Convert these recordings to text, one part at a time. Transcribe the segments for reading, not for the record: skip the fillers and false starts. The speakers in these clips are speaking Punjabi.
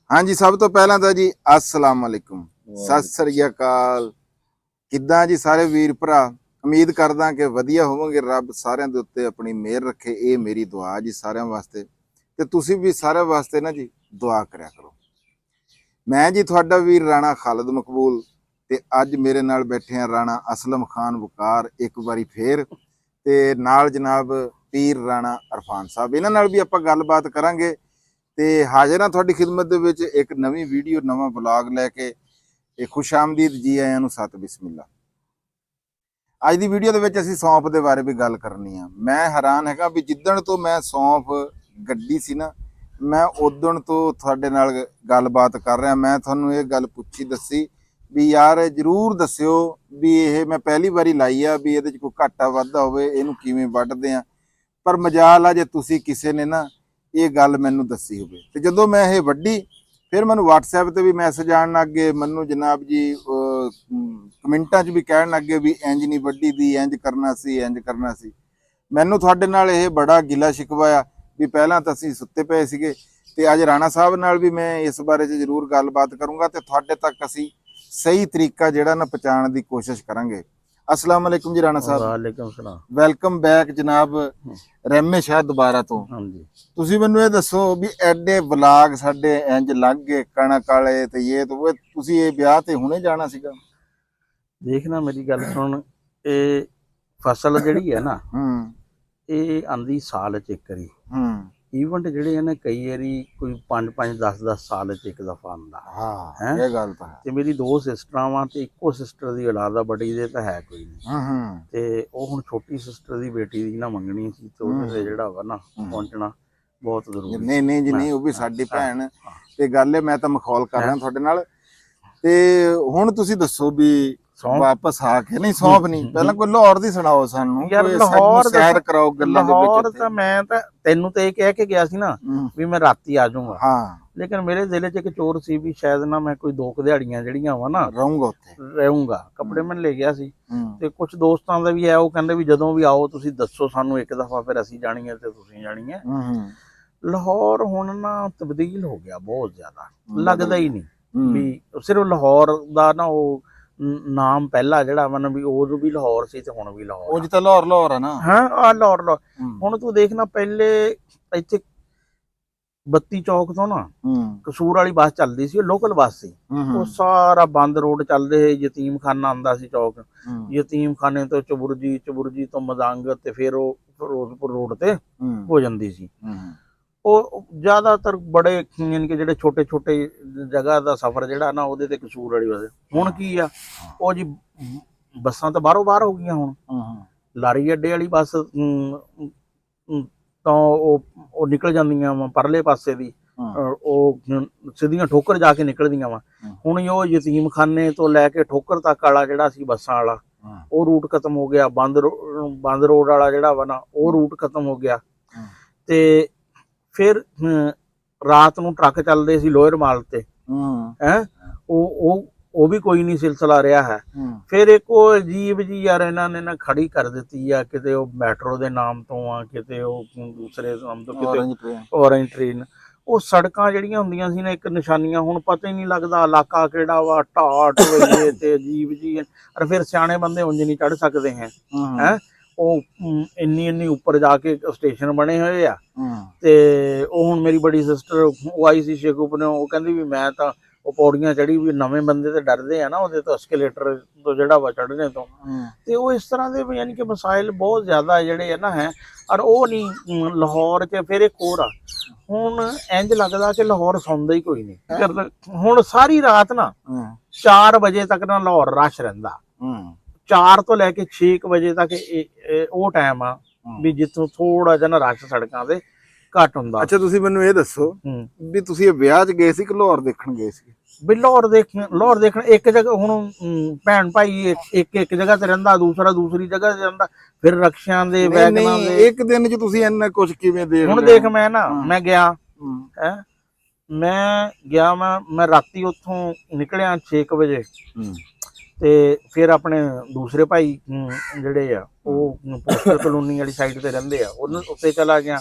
हाँ जी, सब तो पहला तो जी अस्सलाम वालेकुम, सत श्री अकाल। किद्दां जी सारे वीर भरा, उम्मीद करदा कि वधिया होवोगे। रब सारिਆਂ ਦੇ ਉੱਤੇ ਆਪਣੀ ਮਿਹਰ ਰੱਖੇ, ਇਹ ਮੇਰੀ ਦੁਆ ਜੀ ਸਾਰਿਆਂ ਵਾਸਤੇ। ਤੇ ਤੁਸੀਂ ਵੀ ਸਾਰਿਆਂ ਵਾਸਤੇ ਨਾ ਜੀ ਦੁਆ ਕਰਿਆ ਕਰੋ। ਮੈਂ ਜੀ ਤੁਹਾਡਾ ਵੀਰ ਰਾਣਾ ਖਾਲਦ ਮਕਬੂਲ ਤੇ ਅੱਜ ਮੇਰੇ ਨਾਲ ਬੈਠੇ ਆ ਰਾਣਾ ਅਸਲਮ ਖਾਨ ਵਕਾਰ ਇੱਕ ਵਾਰੀ ਫੇਰ, ਤੇ ਨਾਲ ਜਨਾਬ ਪੀਰ ਰਾਣਾ ਅਰਫਾਨ ਸਾਹਿਬ। ਇਹਨਾਂ ਨਾਲ ਵੀ ਆਪਾਂ ਗੱਲਬਾਤ ਕਰਾਂਗੇ ਤੇ ਹਾਜ਼ਰ ਹਾਂ ਤੁਹਾਡੀ ਖਿਦਮਤ ਦੇ ਵਿੱਚ ਇੱਕ ਨਵੀਂ ਵੀਡੀਓ, ਨਵਾਂ ਵਲੌਗ ਲੈ ਕੇ। ਇਹ ਖੁਸ਼ ਆਮਦੀਦ, ਜੀ ਆਇਆਂ ਨੂੰ, ਸਤ ਬਿਸਮਿल्ला। ਅੱਜ ਦੀ ਵੀਡੀਓ ਦੇ ਵਿੱਚ ਅਸੀਂ ਸੌਂਫ ਦੇ ਬਾਰੇ ਵੀ ਗੱਲ ਕਰਨੀ ਆ। ਮੈਂ ਹੈਰਾਨ ਹੈਗਾ ਵੀ ਜਿੱਦਣ ਤੋਂ ਮੈਂ ਸੌਂਫ ਗੱਡੀ ਸੀ ਨਾ, ਮੈਂ ਉਦਣ ਤੋਂ ਤੁਹਾਡੇ ਨਾਲ ਗੱਲਬਾਤ ਕਰ ਰਿਹਾ। ਮੈਂ ਤੁਹਾਨੂੰ ਇਹ ਗੱਲ ਪੁੱਛੀ ਦੱਸੀ ਵੀ ਯਾਰ ਜਰੂਰ ਦੱਸਿਓ ਵੀ ਇਹ ਮੈਂ ਪਹਿਲੀ ਵਾਰੀ ਲਾਈ ਆ, ਵੀ ਇਹਦੇ 'ਚ ਕੋਈ ਘਾਟਾ ਵਾਧਾ ਹੋਵੇ, ਇਹਨੂੰ ਕਿਵੇਂ ਵੱਢਦੇ ਆ। ਪਰ ਮਜਾਲ ਆ ਜੇ ਤੁਸੀਂ ਕਿਸੇ ਨੇ ਨਾ ਇਹ ਗੱਲ ਮੈਨੂੰ ਦੱਸੀ ਹੋਵੇ। ਤੇ ਜਦੋਂ ਮੈਂ ਇਹ ਵੱਢੀ, ਫਿਰ ਮੈਨੂੰ WhatsApp ਤੇ ਵੀ ਮੈਸੇਜ ਆਉਣ ਲੱਗ ਗਏ, ਮੈਨੂੰ ਜਨਾਬ ਜੀ ਕਮੈਂਟਾਂ 'ਚ ਵੀ ਕਹਿਣ ਲੱਗ ਗਏ ਵੀ ਇੰਜ ਨਹੀਂ ਵੱਢੀ ਦੀ, ਇੰਜ ਕਰਨਾ ਸੀ, ਇੰਜ ਕਰਨਾ ਸੀ। ਮੈਨੂੰ ਤੁਹਾਡੇ ਨਾਲ ਇਹ ਬੜਾ ਗਿਲਾ ਸ਼ਿਕਵਾ ਆ ਵੀ ਪਹਿਲਾਂ ਤਾਂ ਅਸੀਂ ਸੁੱਤੇ ਪਏ ਸੀਗੇ, ਤੇ ਅੱਜ ਰਾਣਾ ਸਾਹਿਬ ਨਾਲ ਵੀ ਮੈਂ ਇਸ ਬਾਰੇ 'ਚ ਜ਼ਰੂਰ ਗੱਲਬਾਤ ਕਰੂੰਗਾ ਤੇ ਤੁਹਾਡੇ ਤੱਕ ਅਸੀਂ ਸਹੀ ਤਰੀਕਾ ਜਿਹੜਾ ਨਾ ਪਹੁੰਚਾਉਣ ਦੀ ਕੋਸ਼ਿਸ਼ ਕਰਾਂਗੇ। अस्सलाम वालेकुम जी राणा साहब। वालेकुम सलाम। वेलकम बैक जनाब रहमे शाह दोबारा तो। हाँ जी, ਤੁਸੀਂ ਮੈਨੂੰ ਇਹ ਦੱਸੋ ਵੀ ਐਡੇ ਵਲਾਗ ਸਾਡੇ ਇੰਜ ਲੱਗ ਗਏ ਕਣਕ ਵਾਲੇ ਤੇ ਇਹ ਤੋਂ ਤੁਸੀਂ ਇਹ ਵਿਆਹ ਤੇ ਹੁਣੇ ਜਾਣਾ ਸੀਗਾ? देखना मेरी गल सुन, ये फसल जिहड़ी है ना, ये आंदी साल च एक वारी। ਈਵੈਂਟ ਜਿਹੜੇ ਨੇ ਕਈ ਵਾਰੀ ਕੋਈ 5-5 10-10 ਸਾਲ ਚ ਇੱਕ ਦਫਾ ਆਉਂਦਾ। ਹਾਂ, ਇਹ ਗੱਲ ਤਾਂ ਹੈ। ਤੇ ਮੇਰੀ ਦੋ ਸਿਸਟਰਾਂ ਵਾਂ ਤੇ ਇੱਕੋ ਸਿਸਟਰ ਦੀ ਔਲਾਦ ਆ, ਬੜੀ ਦੇ ਤਾਂ ਹੈ ਕੋਈ ਨਹੀਂ। ਤੇ ਉਹ ਹੁਣ ਛੋਟੀ ਸਿਸਟਰ ਦੀ ਬੇਟੀ ਦੀ ਨਾ ਮੰਗਣੀ ਸੀ, ਤੇ ਉਹਦੇ ਤੇ ਜਿਹੜਾ ਵਾ ਨਾ ਪਹੁੰਚਣਾ ਬਹੁਤ ਜ਼ਰੂਰੀ। ਨਹੀਂ ਨਹੀਂ ਜੀ, ਨਹੀਂ, ਉਹ ਵੀ ਸਾਡੀ ਭੈਣ ਤੇ ਗੱਲ ਹੈ। ਮੈਂ ਤਾਂ ਮਖੌਲ ਕਰ ਰਿਹਾ ਤੁਹਾਡੇ ਨਾਲ। ਤੇ ਹੁਣ ਤੁਸੀਂ ਦੱਸੋ ਵੀ ਵਾਪਸ ਆ ਕੇ, ਨਹੀਂ ਸੌਂਫ ਨਹੀਂ, ਪਹਿਲਾਂ ਕੋਈ ਲਾਹੌਰ ਦੀ ਸੁਣਾਓ ਸਾਨੂੰ, ਲਾਹੌਰ ਸੈਰ ਕਰਾਓ ਗੱਲਾਂ ਦੇ ਵਿੱਚ। ਲਾਹੌਰ ਤਾਂ ਮੈਂ ਤਾਂ ਤੈਨੂੰ ਤੇ ਇਹ ਕਹਿ ਕੇ ਗਿਆ ਸੀ ਨਾ ਵੀ ਮੈਂ ਰਾਤੀ ਆ ਜਾਊਂਗਾ। ਹਾਂ, ਲੇਕਿਨ ਮੇਰੇ ਦਿਲ 'ਚ ਇੱਕ ਚੋਰ ਸੀ ਵੀ ਸ਼ਾਇਦ ਨਾ ਮੈਂ ਕੋਈ 2 ਦਿਹਾੜੀਆਂ ਜਿਹੜੀਆਂ ਵਾ ਨਾ ਰਹੂੰਗਾ ਉੱਥੇ, ਰਹੂੰਗਾ। ਕੱਪੜੇ ਮੈਂ ਲੈ ਗਿਆ ਸੀ ਤੇ ਕੁਝ ਦੋਸਤਾਂ ਦਾ ਵੀ ਹੈ, ਉਹ ਕਹਿੰਦੇ ਵੀ ਜਦੋਂ ਵੀ ਆਓ ਤੁਸੀਂ ਦੱਸੋ ਸਾਨੂੰ ਇੱਕ ਦਫਾ, ਫਿਰ ਅਸੀਂ ਜਾਣੀ ਹੈ ਤੇ ਤੁਸੀਂ ਜਾਣੀ ਹੈ। ਲਾਹੌਰ ਹੁਣ ਨਾ ਤਬਦੀਲ ਹੋ ਗਿਆ ਬਹੁਤ ਜ਼ਿਆਦਾ, ਲੱਗਦਾ ਹੀ ਨਹੀਂ ਵੀ ਸਿਰਫ ਲਾਹੌਰ ਦਾ ਨਾ ਉਹ ਨਾਮ ਪਹਿਲਾ ਜਿਹੜਾ ਵਾ ਨਾ ਵੀ ਉਦੋਂ ਵੀ ਲਾਹੌਰ ਸੀ ਤੇ ਹੁਣ ਵੀ ਲਾਹੌਰ। ਉਹ ਜਿੱਥੇ ਲਾਹੌਰ ਆ ਨਾ। ਹਾਂ, ਆ ਲਾਹੌਰ। ਹੁਣ ਤੂੰ ਦੇਖਣਾ, ਪਹਿਲੇ ਇੱਥੇ 32 ਚੌਕ ਤੋਂ ਨਾ ਕਸੂਰ ਵਾਲੀ ਬੱਸ ਚੱਲਦੀ ਸੀ, ਉਹ ਲੋਕਲ ਬੱਸ ਸੀ। ਉਹ ਸਾਰਾ ਬੰਦ ਰੋਡ ਚੱਲਦੇ ਸੀ, ਯਤੀਮ ਖਾਨਾ ਆਉਂਦਾ ਸੀ ਚੌਕ, ਯਤੀਮ ਖਾਨੇ ਤੋਂ ਚਬੁਰਜੀ, ਚਬੁਰਜੀ ਤੋਂ ਮਦੰਗ, ਤੇ ਫਿਰ ਉਹ ਫਿਰੋਜ਼ਪੁਰ ਰੋਡ ਤੇ ਹੋ ਜਾਂਦੀ ਸੀ। ਉਹ ਜ਼ਿਆਦਾਤਰ ਬੜੇ ਯਾਨੀ ਕਿ ਜਿਹੜੇ ਛੋਟੇ ਛੋਟੇ ਜਗ੍ਹਾ ਦਾ ਸਫ਼ਰ ਜਿਹੜਾ ਨਾ ਉਹਦੇ ਤੇ ਕਸੂਰ ਵਾਲੀ ਬੱਸ। ਹੁਣ ਕੀ ਆ, ਉਹ ਜੀ ਬੱਸਾਂ ਤਾਂ ਬਾਹਰੋਂ ਬਾਹਰ ਹੋ ਗਈਆਂ। ਹੁਣ ਲਾਰੀ ਅੱਡੇ ਵਾਲੀ ਬੱਸ ਤਾਂ ਉਹ ਨਿਕਲ ਜਾਂਦੀਆਂ ਵਾ ਪਰਲੇ ਪਾਸੇ ਦੀ, ਉਹ ਸਿੱਧੀਆਂ ਠੋਕਰ ਜਾ ਕੇ ਨਿਕਲਦੀਆਂ ਵਾ। ਹੁਣ ਉਹ ਯਤੀਮ ਖਾਨੇ ਤੋਂ ਲੈ ਕੇ ਠੋਕਰ ਤੱਕ ਵਾਲਾ ਜਿਹੜਾ ਸੀ ਬੱਸਾਂ ਵਾਲਾ, ਉਹ ਰੂਟ ਖਤਮ ਹੋ ਗਿਆ। ਬੰਦ ਰੋਡ ਵਾਲਾ ਜਿਹੜਾ ਵਾ ਨਾ, ਉਹ ਰੂਟ ਖਤਮ ਹੋ ਗਿਆ। ਤੇ ਫਿਰ ਰਾਤ ਨੂੰ ਟਰੱਕ ਚੱਲਦੇ ਸੀ ਲੋਅਰ ਮਾਲ ਤੇ, ਉਹ ਵੀ ਕੋਈ ਨਹੀਂ ਸਿਲਸਿਲਾ ਰਿਹਾ ਹੈ। ਫਿਰ ਇੱਕ ਉਹ ਅਜੀਬ ਜੀ ਯਾਰ ਇਹਨਾਂ ਨੇ ਨਾ ਖੜੀ ਕਰ ਦਿੱਤੀ ਆ, ਕਿਤੇ ਉਹ ਮੈਟਰੋ ਦੇ ਨਾਮ ਤੋਂ ਆ, ਕਿਤੇ ਉਹ ਦੂਸਰੇ ਨਾਮ ਤੋਂ, ਕਿਤੇ ਔਰੰਜ ਟ੍ਰੇਨ। ਉਹ ਸੜਕਾਂ ਜਿਹੜੀਆਂ ਹੁੰਦੀਆਂ ਸੀ ਨਾ ਇੱਕ ਨਿਸ਼ਾਨੀਆਂ, ਹੁਣ ਪਤਾ ਹੀ ਨਹੀਂ ਲੱਗਦਾ ਇਲਾਕਾ ਕਿਹੜਾ ਵਾ, ਢਾਟ ਹੋਈਏ ਤੇ ਅਜੀਬ ਜੀ। ਔਰ ਫਿਰ ਸਿਆਣੇ ਬੰਦੇ ਉਂਝ ਨਹੀਂ ਚੜ ਸਕਦੇ ਹੈ। ਉਹ ਇੰਨੀ ਉੱਪਰ ਜਾ ਕੇ ਸਟੇਸ਼ਨ ਬਣੇ ਹੋਏ ਆ। ਤੇ ਉਹ ਹੁਣ ਮੇਰੀ ਬੜੀ ਸਿਸਟਰ ਉਹ ਆਈ ਸੀ ਸ਼ੇਖੂਪੁਰ ਨੇ, ਉਹ ਕਹਿੰਦੀ ਵੀ ਮੈਂ ਤਾਂ ਉਹ ਪੌੜੀਆਂ ਚੜੀ, ਵੀ ਨਵੇਂ ਬੰਦੇ ਤੇ ਡਰਦੇ ਆ ਨਾ ਉਹਦੇ ਤੋਂ, ਐਸਕੇਲੇਟਰ ਤੋਂ ਜਿਹੜਾ ਵਾ ਚੜ੍ਹਨੇ ਤੋਂ। ਤੇ ਉਹ ਇਸ ਤਰ੍ਹਾਂ ਦੇ ਯਾਨੀ ਕਿ ਮਸਾਇਲ ਬਹੁਤ ਜ਼ਿਆਦਾ ਜਿਹੜੇ ਆ ਨਾ ਹੈ। ਔਰ ਉਹ ਨਹੀਂ ਲਾਹੌਰ 'ਚ। ਫਿਰ ਇੱਕ ਹੋਰ ਆ, ਹੁਣ ਇੰਝ ਲੱਗਦਾ ਕਿ ਲਾਹੌਰ ਸੌਂਦਾ ਹੀ ਕੋਈ ਨਹੀਂ। ਹੁਣ ਸਾਰੀ ਰਾਤ ਨਾ 4 ਵਜੇ ਤੱਕ ਨਾ ਲਾਹੌਰ ਰਸ਼ ਰਹਿੰਦਾ। 4 ਤੋਂ ਲੈ ਕੇ 6 ਵਜੇ ਤੱਕ ਉਹ ਟਾਈਮ ਆ ਵੀ ਜਿੱਥੋਂ ਥੋੜਾ ਜਿਹਾ ਨਾ ਰਸ਼ ਸੜਕਾਂ ਤੇ ਘੱਟ ਹੁੰਦਾ। ਅੱਛਾ, ਤੁਸੀਂ ਮੈਨੂੰ ਇਹ ਦੱਸੋ ਵੀ ਤੁਸੀਂ ਇਹ ਵਿਆਹ 'ਚ ਗਏ ਸੀ ਕਿ ਲਾਹੌਰ ਦੇਖਣ ਗਏ ਸੀ? ਵੀ ਲਾਹੌਰ ਦੇਖਣ ਇੱਕ ਜਗ੍ਹਾ। ਹੁਣ ਭੈਣ ਭਾਈ ਇੱਕ ਜਗ੍ਹਾ ਤੇ ਰਹਿੰਦਾ, ਦੂਸਰਾ ਦੂਸਰੀ ਜਗ੍ਹਾ ਤੇ ਰਹਿੰਦਾ, ਫਿਰ ਰਕਸ਼ਿਆਂ ਦੇ ਵੈਗਨਾਂ ਦੇ। ਇੱਕ ਦਿਨ 'ਚ ਤੁਸੀਂ ਇੰਨਾ ਕੁਝ ਕਿਵੇਂ ਦੇਖ? ਹੁਣ ਦੇਖ, ਮੈਂ ਨਾ ਮੈਂ ਗਿਆ ਮੈਂ ਰਾਤੀ ਉੱਥੋਂ ਨਿਕਲਿਆ 6 ਵਜੇ, ਤੇ ਫਿਰ ਆਪਣੇ ਦੂਸਰੇ ਭਾਈ ਜਿਹੜੇ ਆ ਉਹ ਪੋਸਟਰ ਕਲੋਨੀ ਵਾਲੀ ਸਾਈਡ ਤੇ ਰਹਿੰਦੇ ਆ, ਉਹਨਾਂ ਉੱਤੇ ਚਲਾ ਗਿਆ।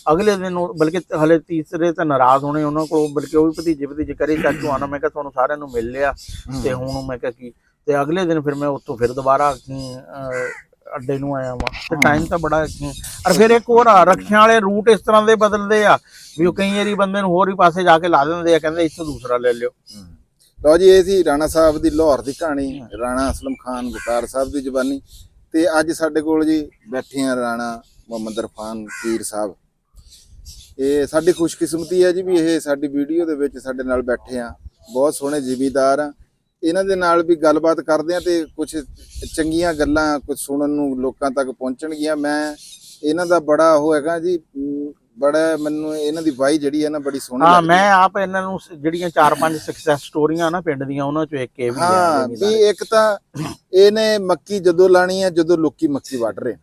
ਅਗਲੇ ਦਿਨ ਬਲਕਿ ਹਲੇ ਤੀਸਰੇ ਤਾਂ ਨਾਰਾਜ਼ ਹੋਣੇ ਉਹਨਾਂ ਕੋਲ, ਬਲਕਿ ਉਹ ਵੀ ਭਤੀਜੇ ਕਰੇ ਚਾਚੂ ਆਣਾ, ਮੈਂ ਕਿਹਾ ਤੁਹਾਨੂੰ ਸਾਰਿਆਂ ਨੂੰ ਮਿਲ ਲਿਆ ਤੇ ਹੁਣ ਮੈਂ ਕਿਹਾ ਕੀ, ਤੇ ਅਗਲੇ ਦਿਨ ਫਿਰ ਮੈਂ ਉੱਥੋਂ ਫਿਰ ਦੁਬਾਰਾ ਅੱਡੇ ਨੂੰ ਆਇਆ ਵਾਂ ਤੇ ਟਾਈਮ ਤਾਂ ਬੜਾ। ਔਰ ਫਿਰ ਇੱਕ ਹੋਰ ਰੱਖਿਆਂ ਵਾਲੇ ਰੂਟ ਇਸ ਤਰ੍ਹਾਂ ਦੇ ਬਦਲਦੇ ਆ ਵੀ ਉਹ ਕਈ ਵਾਰੀ ਬੰਦੇ ਨੂੰ ਹੋਰ ਹੀ ਪਾਸੇ ਜਾ ਕੇ ਲਾ ਦਿੰਦੇ ਆ, ਕਹਿੰਦੇ ਇੱਥੋਂ ਦੂਸਰਾ ਲੈ ਲਿਓ। ਲਓ ਜੀ, ਇਹ ਸੀ ਰਾਣਾ ਸਾਹਿਬ ਦੀ ਲਾਹੌਰ ਦੀ ਕਹਾਣੀ, ਰਾਣਾ ਅਸਲਮ ਖਾਨ ਵਕਾਰ ਸਾਹਿਬ ਦੀ ਜ਼ੁਬਾਨੀ। ਤੇ ਅੱਜ ਸਾਡੇ ਕੋਲ ਜੀ ਬੈਠੇ ਆ ਰਾਣਾ ਮੁਹੰਮਦ ਇਰਫਾਨ ਪੀਰ ਸਾਹਿਬ। ਇਹ ਸਾਡੀ ਖੁਸ਼ਕਿਸਮਤੀ ਹੈ ਜੀ ਵੀ ਇਹ ਸਾਡੀ ਵੀਡੀਓ ਦੇ ਵਿੱਚ ਸਾਡੇ ਨਾਲ ਬੈਠੇ ਆ। ਬਹੁਤ ਸੋਹਣੇ ਜ਼ਿਮੀਦਾਰ ਆ, ਇਹਨਾਂ ਦੇ ਨਾਲ ਵੀ ਗੱਲਬਾਤ ਕਰਦੇ ਆ ਤੇ ਕੁਝ ਚੰਗੀਆਂ ਗੱਲਾਂ ਕੁਝ ਸੁਣਨ ਨੂੰ ਲੋਕਾਂ ਤੱਕ ਪਹੁੰਚਣਗੀਆਂ। ਮੈਂ ਇਹਨਾਂ ਦਾ ਬੜਾ ਉਹ ਹੈਗਾ ਜੀ, ਬੜਾ ਮੈਨੂੰ ਇਹਨਾਂ ਦੀ ਵਾਈ ਜਿਹੜੀ ਹੈ ਨਾ ਬੜੀ ਸੋਹਣੀ ਲੱਗਦੀ। ਮੈਂ ਆਪ ਇਹਨਾਂ ਨੂੰ ਜਿਹੜੀਆਂ 4-5 ਸਕਸੈਸ ਸਟੋਰੀਆਂ ਨਾ ਪਿੰਡ ਦੀਆਂ, ਉਹਨਾਂ ਚੋਂ ਇੱਕ ਇਹ ਵੀ ਹੈ ਵੀ ਇੱਕ ਤਾਂ ਇਹਨੇ ਮੱਕੀ ਜਦੋਂ ਲਾਣੀ ਹੈ ਜਦੋਂ ਲੋਕੀ ਮੱਕੀ ਵੱਢ ਰਹੇ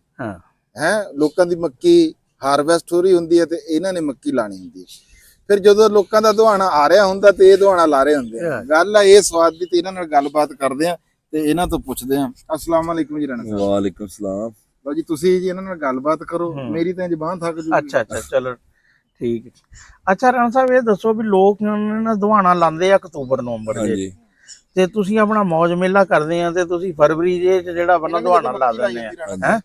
ਹੈ, ਲੋਕਾਂ ਦੀ ਮੱਕੀ ਹਾਰਵੈਸਟ ਹੋ ਰਹੀ ਹੁੰਦੀ ਹੈ ਤੇ ਇਹਨਾਂ ਨੇ ਮੱਕੀ ਲਾਣੀ ਹੁੰਦੀ ਹੈ। ਫਿਰ ਜਦੋਂ ਲੋਕਾਂ ਦਾ ਦੁਹਾਣਾ ਆ ਰਿਹਾ ਹੁੰਦਾ ਤੇ ਇਹ ਦੁਹਾਣਾ ਲਾ ਰਹੇ ਹੁੰਦੇ ਆ। ਗੱਲ ਆ ਇਹ ਸਵਾਦ ਦੀ, ਤੇ ਇਹਨਾਂ ਨਾਲ ਗੱਲਬਾਤ ਕਰਦੇ ਆ ਤੇ ਇਹਨਾਂ ਤੋਂ ਪੁੱਛਦੇ ਆ। ਅਸਲਾਮ ਵਾਲੇਕੁਮ ਜੀ ਰਾਣਾ ਸਾਹਿਬ। ਵਾਲੇਕੁਮ ਸਲਾਮ। ਲਓ ਜੀ, ਤੁਸੀਂ ਜੀ ਇਹਨਾਂ ਨਾਲ ਗੱਲਬਾਤ ਕਰੋ, ਮੇਰੀ ਤਾਂ ਜ਼ਬਾਨ ਥੱਕ ਜੂਗੀ। ਅੱਛਾ ਚਲੋ ਠੀਕ। ਅੱਛਾ ਰਾਣਾ ਸਾਹਿਬ, ਇਹ ਦੱਸੋ ਵੀ ਲੋਕ ਨਾ ਦੁਹਾਣਾ ਲਾਉਂਦੇ ਆ ਅਕਤੂਬਰ ਨਵੰਬਰ ਦੇ, ਤੇ ਤੁਸੀਂ ਆਪਣਾ ਮੌਜ ਮੇਲਾ ਕਰਦੇ ਆ ਤੇ ਤੁਸੀਂ ਫਰਵਰੀ ਦੇ ਜਿਹੜਾ ਬੰਨਾ ਦੁਹਾਣਾ ਲਾ ਦਿੰਦੇ ਆ ਹੈ,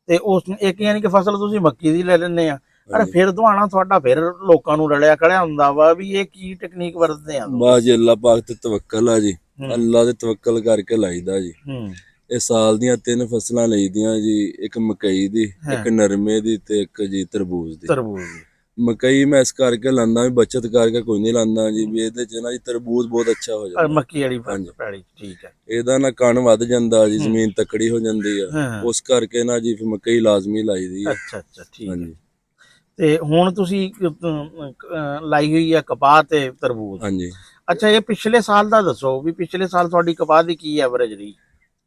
ਤੇ ਉਸ ਇੱਕ ਯਾਨੀ ਕਿ ਫਸਲ ਤੁਸੀਂ ਮੱਕੀ ਦੀ ਲੈ ਲੈਂਦੇ ਆ। ਅਰੇ ਫਿਰ ਦੁਹਾਣਾ ਤੁਹਾਡਾ ਫਿਰ ਲੋਕਾਂ ਨੂੰ ਰਲਿਆ ਕੜਿਆ ਹੁੰਦਾ ਵਾ ਵੀ ਇਹ ਕੀ ਟੈਕਨੀਕ ਵਰਤਦੇ ਆ? ਬਸ ਜੀ ਅੱਲਾਹ ਪਾਕ ਤੇ ਤਵੱਕਲ ਆ ਜੀ, ਅੱਲਾਹ ਦੇ ਤਵੱਕਲ ਕਰਕੇ ਲਾਈਦਾ ਜੀ। ਇਹ ਸਾਲ ਦੀਆਂ 3 ਫਸਲਾਂ ਲਈਦੀਆਂ ਜੀ, ਇੱਕ ਮਕਈ ਦੀ, ਇੱਕ ਨਰਮੇ ਦੀ ਤੇ ਇੱਕ ਜੀ ਤਰਬੂਜ ਦੀ। ਮਕਈ ਮੈਂ ਇਸ ਕਰਕੇ ਲਾਂਦਾ ਵੀ ਬੱਚਤ ਕਰਕੇ ਕੋਈ ਨਹੀਂ ਲਾਂਦਾ ਜੀ, ਵੀ ਇਹਦੇ ਚ ਨਾ ਜੀ ਤਰਬੂਜ ਬਹੁਤ ਅੱਛਾ ਹੋ ਜਾਂਦਾ। ਮੱਕੀ ਵਾਲੀ ਪੈਲੀ ਠੀਕ ਹੈ, ਇਹਦਾ ਨਾ ਕਣ ਵੱਧ ਜਾਂਦਾ ਜੀ, ਜ਼ਮੀਨ ਤਕੜੀ ਹੋ ਜਾਂਦੀ ਆ, ਉਸ ਕਰਕੇ ਨਾ ਜੀ ਫਿਰ ਮਕਈ ਲਾਜ਼ਮੀ ਲਾਈਦੀ ਹੈ। ਅੱਛਾ ਠੀਕ ਹੈ। ਤੇ ਹੁਣ ਤੁਸੀਂ ਲਾਈ ਹੋਈ ਹੈ ਕਪਾਹ ਤੇ ਤਰਬੂਜ। ਹਾਂਜੀ। ਅੱਛਾ, ਇਹ ਪਿਛਲੇ ਸਾਲ ਦਾ ਦੱਸੋ ਵੀ ਪਿਛਲੇ ਸਾਲ ਤੁਹਾਡੀ ਕਪਾਹ ਦੀ ਕੀ ਐਵਰੇਜ ਰਹੀ?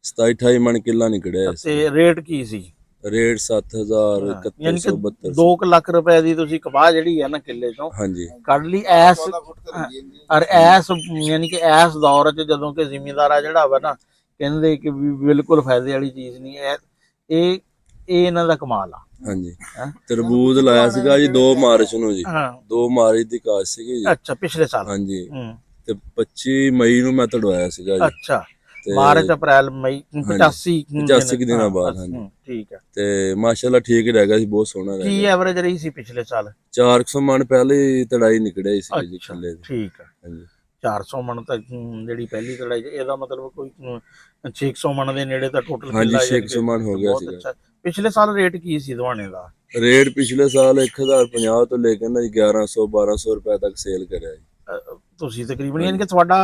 27-28 ਮਣ ਕਿੱਲਾ ਨਿਕੜਿਆ ਤੇ ਰੇਟ ਕੀ ਸੀ? ਰੇਟ 7,000 3172 2 ਲੱਖ ਰੁਪਏ ਦੀ ਤੁਸੀਂ ਕਪਾਹ ਜਿਹੜੀ ਹੈ ਨਾ ਕਿੱਲੇ ਚੋਂ ਹਾਂਜੀ ਕੱਢ ਲਈ। ਐਸ ਯਾਨੀ ਕਿ ਐਸ ਦੌਰ 'ਚ ਜਦੋਂ ਕਿ ਜ਼ਿਮੀਂਦਾਰਾ ਜਿਹੜਾ ਵਾ ਨਾ ਕਹਿੰਦੇ ਕਿ ਵੀ ਬਿਲਕੁਲ ਫਾਇਦੇ ਵਾਲੀ ਚੀਜ਼ ਨਹੀਂ ਹੈ, ਇਹ ਇਹਨਾਂ ਦਾ ਕਮਾਲ ਆ। ਹਾਂਜੀ। ਤਰਬੂਜ ਲਾਇਆ ਸੀਗਾ ਜੀ 2 ਮਾਰਚ ਨੂੰ ਜੀ, 2 ਮਾਰਚ ਦੀ ਕਾਸ਼ ਸੀਗੀ ਜੀ। ਅੱਛਾ, ਪਿਛਲੇ ਸਾਲ। ਹਾਂਜੀ, ਤੇ 25 ਮਈ ਨੂੰ ਮੈਂ ਤੜਵਾਇਆ ਸੀਗਾ ਜੀ। ਅੱਛਾ, ਮਾਰਚ ਅਪ੍ਰੈਲ ਮਈ 85 ਦਿਨਾਂ ਬਾਅਦ। ਹਾਂਜੀ ਠੀਕ ਹੈ। ਤੇ ਮਾਸ਼ਾਅੱਲਾ ਠੀਕ ਰਹਿ ਗਿਆ ਸੀ, ਬਹੁਤ ਸੋਹਣਾ ਰਹਿ ਗਿਆ। ਕੀ ਐਵਰੇਜ ਰਹੀ ਸੀ ਪਿਛਲੇ ਸਾਲ? 400 ਮਣ ਪਹਿਲੇ ਤੜਾਈ ਨਿਕੜਿਆ ਸੀ ਜੀ ਥੱਲੇ। ਠੀਕ ਹੈ। ਹਾਂਜੀ, 400 ਮਣ ਤਾਂ ਜਿਹੜੀ ਪਹਿਲੀ ਤੜਾਈ, ਇਹਦਾ ਮਤਲਬ ਕੋਈ 600 ਮਣ ਦੇ ਨੇੜੇ ਤਾਂ ਟੋਟਲ। ਹਾਂਜੀ, 600 ਮਣ ਹੋ ਗਿਆ ਸੀਗਾ। ਪਿਛਲੇ ਸਾਲ ਰੇਟ ਕੀ ਸੀ ਦੁਹਾਣੇ ਦਾ? ਰੇਟ ਪਿਛਲੇ ਸਾਲ 1050 ਤੋਂ ਲੈ ਕੇ ਨਾ 1100-1200 ਰੁਪਏ ਤੱਕ ਸੇਲ ਕਰਿਆ ਜੀ। ਤੁਸੀਂ ਤਕਰੀਬਨ ਯਾਨੀ ਕਿ ਤੁਹਾਡਾ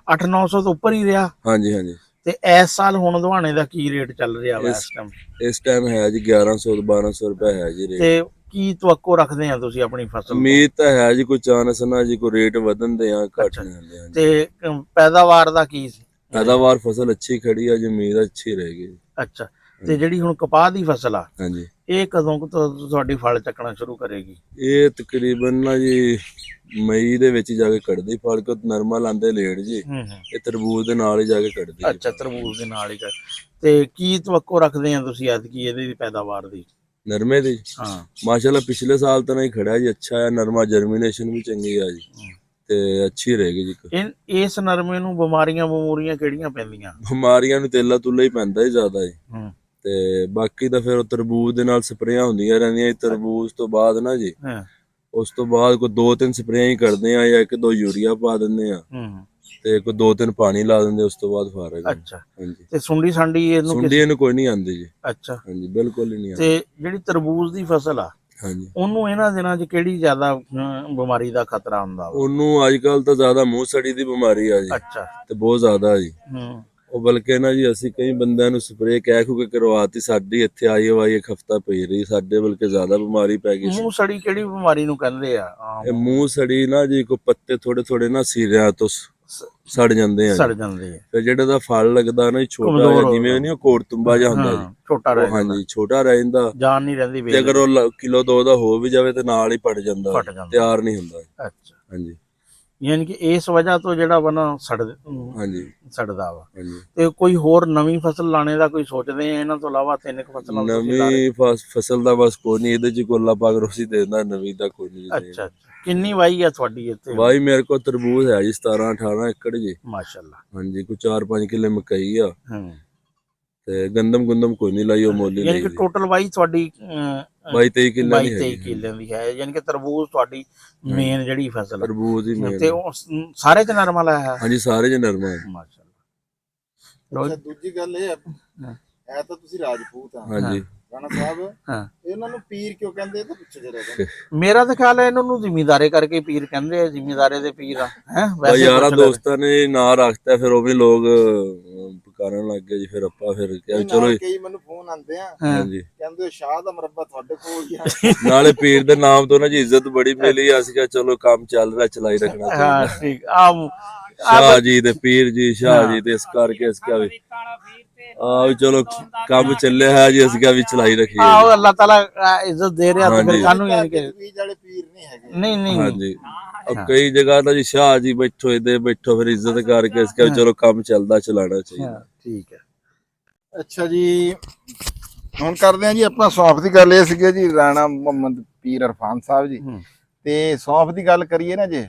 800-900 ਤੋਂ ਉੱਪਰ ਹੀ ਰਿਹਾ। ਹਾਂਜੀ ਹਾਂਜੀ। ਤੇ ਇਸ ਸਾਲ ਹੁਣ ਦੁਹਾਣੇ ਦਾ ਕੀ ਰੇਟ ਚੱਲ ਰਿਹਾ ਵਾ ਇਸ ਟਾਈਮ? ਇਸ ਟਾਈਮ ਹੈ ਜੀ 1100-1200 ਰੁਪਏ ਹੈ ਜੀ ਰੇਟ। ਤੇ ਕੀ ਤਵੱਕੋ ਰੱਖਦੇ ਆ ਤੁਸੀਂ ਆਪਣੀ ਫਸਲ? ਉਮੀਦ ਤਾਂ ਹੈ ਜੀ ਕੋਈ ਚਾਂਸ ਨਾ ਜੀ ਕੋਈ ਰੇਟ ਵਧਣ ਦੇ ਆ, ਘਟ ਨਹੀਂ ਹੁੰਦੇ। ਤੇ ਪੈਦਾਵਾਰ ਦਾ ਕੀ ਸੀ? ਪੈਦਾਵਾਰ ਫਸਲ ਅੱਛੀ ਖੜੀ ਆ ਜੀ, ਉਮੀਦ ਅੱਛੀ ਰਹੇਗੀ। ਅੱਛਾ, ਤੇ ਜਿਹੜੀ ਹੁਣ ਕਪਾਹ ਦੀ ਫਸਲ ਆ, ਹਾਂਜੀ, ਇਹ ਕਦੋਂ ਤੋਂ ਤੁਹਾਡੀ ਫਲ ਚੱਕਣਾ ਸ਼ੁਰੂ ਕਰੇਗੀ? ਇਹ ਤਕਰੀਬਨ ਨਾ ਜੀ ਮਈ ਦੇ ਵਿੱਚ ਜਾ ਕੇ ਕੱਢਦੀ ਫਲ, ਕੋ ਨਰਮਾ ਲਾਂਦੇ ਲੇਟ ਜੀ। ਇਹ ਤਰਬੂਜ ਦੇ ਨਾਲ ਹੀ ਜਾ ਕੇ ਕੱਢਦੀ। ਅੱਛਾ, ਤਰਬੂਜ ਦੇ ਨਾਲ ਹੀ। ਤੇ ਕੀ ਤਵੱਕੋ ਰੱਖਦੇ ਆ ਤੁਸੀਂ ਐਤਕੀ ਇਹਦੀ ਪੈਦਾਵਾਰ ਦੀ? ਨਰਮੇ ਦੀ ਮਾਸ਼ਾਅੱਲਾ ਪਿਛਲੇ ਸਾਲ ਤਾਂ ਨਹੀਂ ਖੜਿਆ ਜੀ, ਅੱਛਾ ਹੈ ਨਰਮਾ, ਜਰਮੀਨੇਸ਼ਨ ਵੀ ਚੰਗੀ ਆ ਜੀ ਤੇ ਅੱਛੀ ਰਹੇਗੀ ਜੀ। ਇਸ ਨਰਮੇ ਨੂੰ ਬਿਮਾਰੀਆਂ ਕਿਹੜੀਆਂ ਪੈਂਦੀਆਂ? ਬਿਮਾਰੀਆਂ ਨੂੰ ਤੇਲਾ ਤੁਲਾ ਹੀ ਪੈਂਦਾ ਜੀ ਜ਼ਿਆਦਾ ਜੀ। ਤੇ ਬਾਕੀ ਤਾਂ ਫਿਰ ਤਰਬੂਜ ਦੇ ਨਾਲ ਸਪਰੇਆਂ ਹੁੰਦੀਆਂ ਰਹਿੰਦੀਆਂ ਜੀ। ਤਰਬੂਜ ਤੋਂ ਬਾਅਦ ਨਾ ਜੀ ਉਸ ਤੋਂ ਬਾਅਦ ਕੋਈ 2-3 ਸਪਰੇਆਂ ਹੀ ਕਰਦੇ ਆ, ਜਾਂ 1-2 ਯੂਰੀਆ ਪਾ ਦਿੰਦੇ ਆ ਤੇ ਕੋਈ 2-3 ਪਾਣੀ ਲਾ ਦਿੰਦੇ, ਉਸ ਤੋਂ ਬਾਅਦ ਫਾਰਗ। ਅੱਛਾ। ਹਾਂਜੀ। ਤੇ ਸੁੰਡੀ ਇਹਨੂੰ ਕੋਈ ਨਹੀਂ ਆਉਂਦੀ ਜੀ। ਅੱਛਾ। ਹਾਂਜੀ, ਬਿਲਕੁਲ ਹੀ ਨਹੀਂ ਆਉਂਦੀ। ਤੇ ਜਿਹੜੀ ਤਰਬੂਜ ਦੀ ਫਸਲ ਆ, ਹਾਂਜੀ, ਉਹਨੂੰ ਇਹਨਾਂ ਦਿਨਾਂ 'ਚ ਕਿਹੜੀ ਜ਼ਿਆਦਾ ਬਿਮਾਰੀ ਦਾ ਖਤਰਾ ਹੁੰਦਾ? ਉਹਨੂੰ ਅੱਜ ਕੱਲ ਤਾਂ ਜ਼ਿਆਦਾ ਮੂੰਹ ਸੜੀ ਦੀ ਬਿਮਾਰੀ ਆ ਜੀ। ਅੱਛਾ। ਤੇ ਬਹੁਤ ਜ਼ਿਆਦਾ ਜੀ। ਉਹ ਬਲਕਿ ਨਾ ਜੀ ਅਸੀਂ ਕਈ ਬੰਦਿਆਂ ਨੂੰ ਸਪਰੇਅ ਕਹਿ ਖੂ ਕੇ ਕਰਵਾਤੀ, ਸਾਡੀ ਇੱਥੇ ਆਈ ਹਵਾਈ 1 ਹਫ਼ਤਾ ਪਈ ਰਹੀ, ਸਾਡੇ ਬਲਕਿ ਜ਼ਿਆਦਾ ਬਿਮਾਰੀ ਪੈ ਗਈ। ਮੂੰਹ ਸੜੀ ਕਿਹੜੀ ਬਿਮਾਰੀ ਨੂੰ ਕਹਿੰਦੇ ਆ? ਇਹ ਮੂੰਹ ਸੜੀ ਨਾ ਜੀ, ਕੋਈ ਪੱਤੇ ਥੋੜੇ ਨਾ ਸਿਰਿਆਂ ਤੋਂ ਸੜ ਜਾਂਦੇ ਆ। ਫਿਰ ਜਿਹੜਾ ਦਾ ਫਲ ਲੱਗਦਾ ਨਾ ਛੋਟਾ ਜਿਹਾ, ਜਿਵੇਂ ਨਹੀਂ ਕੋੜ ਤੁੰਬਾ ਜਿਹਾ ਹੁੰਦਾ ਜੀ, ਛੋਟਾ ਰਹਿ ਜਾਂਦਾ। ਹਾਂਜੀ, ਛੋਟਾ ਰਹਿ ਜਾਂਦਾ, ਜਾਨ ਨਹੀਂ ਰਹਿੰਦੀ। ਤੇ ਅਗਰ ਉਹ ਕਿਲੋ 2 ਦਾ ਹੋ ਵੀ ਜਾਵੇ ਤੇ ਨਾਲ ਹੀ ਪੜ ਜਾਂਦਾ, ਤਿਆਰ ਨਹੀਂ ਹੁੰਦਾ। ਅੱਛਾ। ਹਾਂਜੀ। ਯਾਨੀ ਕਿ ਇਸ ਵਜ੍ਹਾ ਤੋਂ ਜਿਹੜਾ ਵਾ ਨਾ ਹਾਂਜੀ ਸੜਦਾ ਵਾ। ਹਾਂਜੀ। ਤੇ ਕੋਈ ਹੋਰ ਨਵੀਂ ਫਸਲ ਲਾਣੇ ਦਾ ਕੋਈ ਸੋਚਦੇ ਆ ਇਹਨਾਂ ਤੋਂ ਇਲਾਵਾ? 3 ਫਸਲਾਂ ਨਵੀਂ ਫਸਲ ਦਾ ਬਸ ਕੋਈ ਨਹੀਂ, ਇਹਦੇ ਚ ਕੋਲਾ ਪਾਗ ਰੋਸੀ ਦੇ ਦਿੰਦਾ, ਨਵੀਂ ਦਾ ਕੋਈ ਨਹੀਂ। ਅੱਛਾ, ਕਿੰਨੀ ਵਾਈ ਆ ਤੁਹਾਡੀ ਇੱਥੇ? ਵਾਈ ਮੇਰੇ ਕੋਲ ਤਰਬੂਜ ਹੈ ਜੀ 17-18 ਏਕੜ ਜੀ। ਮਾਸ਼ਾਅੱਲਾ। ਹਾਂਜੀ, ਕੋਈ 4-5 ਕਿੱਲੇ ਮਕਈ ਆ ਹੂੰ। ਤੇ ਗੰਦਮ ਕੋਈ ਨਹੀਂ ਲਾਈ, ਉਹ ਮੋਲੀ ਯਾਨੀ ਕਿ ਟੋਟਲ ਵਾਈ ਤੁਹਾਡੀ 22-23 ਕਿੱਲੇ ਦੀ ਹੈ। 22-23 ਕਿੱਲਿਆਂ ਦੀ ਹੈ। ਯਾਨੀ ਕਿ ਤਰਬੂਜ ਤੁਹਾਡੀ ਮੇਨ ਜਿਹੜੀ ਫਸਲ ਹੈ। ਤਰਬੂਜ ਹੀ ਮੇਨ ਤੇ ਉਹ ਸਾਰੇ ਚ ਨਰਮਾ ਲਾਇਆ ਹੈ? ਹਾਂਜੀ, ਸਾਰੇ ਚ ਨਰਮਾ ਹੈ। ਮਾਸ਼ਾਅੱਲਾ। ਦੂਜੀ ਗੱਲ ਇਹ ਹੈ ਤਾਂ ਤੁਸੀਂ ਰਾਜਪੂਤ ਆ ਹਾਂਜੀ ਰਾਣਾ ਸਾਹਿਬ, ਹਾਂ, ਇਹਨਾਂ ਨੂੰ ਪੀਰ ਕਿਉਂ ਕਹਿੰਦੇ ਇਹ ਤਾਂ ਪੁੱਛੋ ਜਰਾ। ਮੇਰਾ ਤਾਂ ਖਿਆਲ ਹੈ ਇਹਨਾਂ ਨੂੰ ਜ਼ਿਮੀਂਦਾਰੇ ਕਰਕੇ ਪੀਰ ਕਹਿੰਦੇ ਆ, ਜ਼ਿਮੀਂਦਾਰੇ ਦੇ ਪੀਰ ਆ। ਵੈਸੇ ਯਾਰਾਂ ਦੋਸਤਾਂ ਨੇ ਨਾਂ ਰੱਖਤਾ, ਫਿਰ ਉਹ ਵੀ ਲੋਕ ਕਰਨ ਲੱਗ ਗਏ ਜੀ। ਫਿਰ ਆਪਾਂ ਫਿਰ ਕਿਹਾ ਚਲੋ, ਕਈ ਮੈਨੂੰ ਫੋਨ ਆਉਂਦੇ ਆ ਹਾਂਜੀ, ਕਹਿੰਦੇ ਸ਼ਾਹ ਦਾ ਮੁਰੱਬਾ ਤੁਹਾਡੇ ਕੋਲ ਹੀ ਆ। ਨਾਲੇ ਪੀਰ ਦੇ ਨਾਮ ਤੋਂ ਨਾ ਜੀ ਇੱਜ਼ਤ ਬੜੀ ਮਿਲੀ। ਅਸੀਂ ਕਿਹਾ ਚਲੋ ਕੰਮ ਚੱਲ ਰਿਹਾ, ਚਲਾਈ ਰੱਖਣਾ ਚਾਹੀਦਾ। ਹਾਂ ਠੀਕ ਆ। ਸ਼ਾਹ ਜੀ ਤੇ ਪੀਰ ਜੀ, ਸ਼ਾਹ ਜੀ ਤੇ ਇਸ ਕਰਕੇ ਇਸ ਕਿਹਾ ਵੀ ਚਲੋ ਕੰਮ ਚੱਲਿਆ ਹੈ ਜੀ, ਅਸੀਂ ਕਿਹਾ ਵੀ ਚਲਾਈ ਰੱਖੀਏ। ਆਹ ਅੱਲਾਹ ਤਾਲਾ ਇੱਜ਼ਤ ਦੇ ਰਿਹਾ ਤੇ ਫਿਰ ਕਾਹਨੂੰ ਯਾਨੀ ਕਿ ਪੀਰ ਵਾਲੇ ਪੀਰ ਨਹੀਂ ਹੈਗੇ। ਨਹੀਂ ਹਾਂਜੀ, ਕਈ ਜਗ੍ਹਾ ਤਾਂ ਜੀ ਸ਼ਾਹ ਜੀ ਬੈਠੋ, ਇਹਦੇ ਬੈਠੋ, ਫਿਰ ਇੱਜ਼ਤ ਕਰਕੇ ਇਸ ਕਿਹਾ ਚਲੋ ਕੰਮ ਚੱਲਦਾ, ਚਲਾਣਾ ਚਾਹੀਦਾ। ਠੀਕ ਹੈ। ਅੱਛਾ ਜੀ, ਹੁਣ ਕਰਦੇ ਆ ਜੀ ਆਪਾਂ ਸੌਂਫ ਦੀ ਗੱਲ। ਇਹ ਸੀਗੇ ਜੀ ਰਾਣਾ ਮੁਹੰਮਦ ਪੀਰ ਇਰਫਾਨ ਸਾਹਿਬ ਜੀ। ਤੇ ਸੌਂਫ ਦੀ ਗੱਲ ਕਰੀਏ ਨਾ ਜੇ,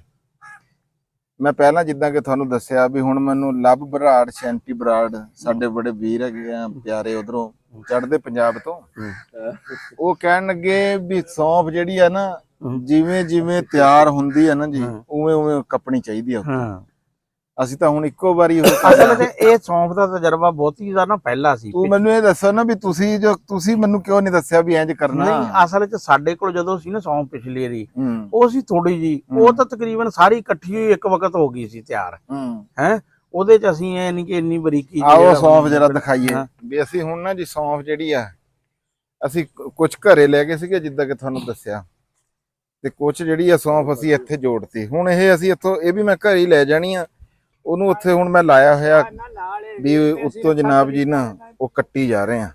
ਮੈਂ ਪਹਿਲਾਂ ਜਿੱਦਾਂ ਕਿ ਤੁਹਾਨੂੰ ਦੱਸਿਆ ਵੀ ਹੁਣ ਮੈਨੂੰ ਲੱਭ ਬਰਾੜ, ਸ਼ੈਂਟੀ ਬਰਾੜ ਸਾਡੇ ਬੜੇ ਵੀਰ ਹੈਗੇ ਆ ਪਿਆਰੇ ਉਧਰੋਂ ਚੜ੍ਹਦੇ ਪੰਜਾਬ ਤੋਂ, ਉਹ ਕਹਿਣ ਲੱਗੇ ਵੀ ਸੌਂਫ ਜਿਹੜੀ ਆ ਨਾ ਜਿਵੇਂ ਜਿਵੇਂ ਤਿਆਰ ਹੁੰਦੀ ਆ ਨਾ ਜੀ, ਉਵੇਂ ਉਵੇਂ ਕੱਪਣੀ ਚਾਹੀਦੀ ਆ। ਅਸੀਂ ਤਾਂ ਹੁਣ ਇੱਕੋ ਵਾਰੀ ਅਸਲ ਵਿੱਚ ਇਹ ਸੌਂਫ ਦਾ ਤਜਰਬਾ ਬਹੁਤੀ ਦਾ ਨਾ ਪਹਿਲਾਂ ਸੀ। ਤੂੰ ਮੈਨੂੰ ਇਹ ਦੱਸੋ ਨਾ ਵੀ ਤੁਸੀਂ ਮੈਨੂੰ ਕਿਉਂ ਨਹੀਂ ਦੱਸਿਆ ਵੀ ਇੰਜ ਕਰਨਾ? ਨਹੀਂ, ਅਸਲ ਵਿੱਚ ਸਾਡੇ ਕੋਲ ਜਦੋਂ ਸੀ ਨਾ ਸੌਂਫ ਪਿਛਲੀ ਵਾਰੀ, ਉਹ ਸੀ ਥੋੜੀ ਜੀ, ਉਹ ਤਾਂ ਤਕਰੀਬਨ ਸਾਰੀ ਇਕੱਠੀ ਹੋਈ ਇੱਕ ਵਕਤ ਹੋ ਗਈ ਸੀ ਤਿਆਰ ਹੈ। ਉਹਦੇ ਚ ਅਸੀਂ ਇਹ ਨਹੀਂ ਕਿ ਇੰਨੀ ਬਰੀਕੀ ਆਓ ਸੌਂਫ ਜਰਾ ਦਿਖਾਈਏ ਵੀ ਅਸੀਂ ਹੁਣ ਨਾ ਜੀ ਸੌਂਫ ਜਿਹੜੀ ਆ ਅਸੀਂ ਕੁਝ ਘਰੇ ਲੈ ਗਏ ਸੀਗੇ ਜਿੱਦਾਂ ਕਿ ਤੁਹਾਨੂੰ ਦੱਸਿਆ, ਤੇ ਕੁਝ ਜਿਹੜੀ ਆ ਸੌਂਫ ਅਸੀਂ ਇੱਥੇ ਜੋੜਤੀ। ਹੁਣ ਇਹ ਅਸੀਂ ਇੱਥੋਂ ਇਹ ਵੀ ਮੈਂ ਘਰੇ ਹੀ ਲੈ ਜਾਣੀ ਆ, ਉਹਨੂੰ ਉੱਥੇ ਹੁਣ ਮੈਂ ਲਾਇਆ ਹੋਇਆ ਵੀ ਉੱਤੋਂ ਜਨਾਬ ਜੀ ਨਾ ਉਹ ਕੱਟੀ ਜਾ ਰਹੇ ਆ।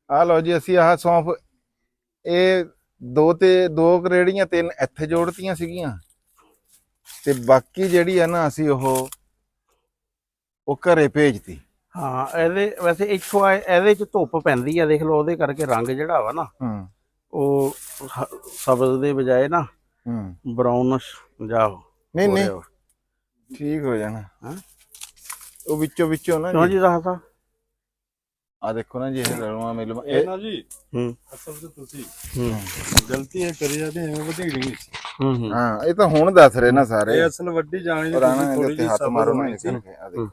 ਆ ਲਓ ਜੀ, ਅਸੀਂ ਆਹ ਸੌਂਫ ਇਹ ਦੋ ਕਰੇੜੀਆਂ 3 ਇੱਥੇ ਜੋੜਤੀਆਂ ਸੀਗੀਆਂ, ਤੇ ਬਾਕੀ ਜਿਹੜੀ ਆ ਨਾ ਅਸੀਂ ਉਹ ਘਰੇ ਭੇਜਤੀ। ਹਾਂ, ਇਹਦੇ ਵੈਸੇ ਇੱਥੋਂ ਇਹਦੇ ਚ ਧੁੱਪ ਪੈਂਦੀ ਆ, ਦੇਖ ਲਓ, ਉਹਦੇ ਕਰਕੇ ਰੰਗ ਜਿਹੜਾ ਵਾ ਨਾ ਉਹ ਸਬਜ਼ ਦੇ ਬਜਾਏ ਨਾ ਬਰਾਊਨਿਸ਼ ਜਾ ਨਹੀਂ ਠੀਕ ਹੋ ਜਾਣਾ। ਉਹ ਵਿੱਚੋਂ ਨਾ ਜੀ ਰਾਹਤਾ ਆ ਦੇਖੋ ਨਾ ਜੀ, ਇਹ ਰਲਵਾ ਮਿਲਵਾ ਇਹ ਨਾ ਜੀ ਅਸਲ ਤੇ ਤੁਸੀਂ ਗਲਤੀਆਂ ਕਰੀ ਜਾਂਦੇ ਐਵੇਂ ਵਧੇੜੀ ਨਹੀਂ। ਹਾਂ, ਇਹ ਤਾਂ ਹੁਣ ਦੱਸ ਰਹੇ ਨਾ ਸਾਰੇ। ਇਹ ਅਸਲ ਵੱਡੀ ਜਾਣੀ ਤੁਸੀਂ ਥੋੜੀ ਜਿਹੀ ਹੱਥ ਮਾਰੋ ਨਾ, ਆ ਦੇਖੋ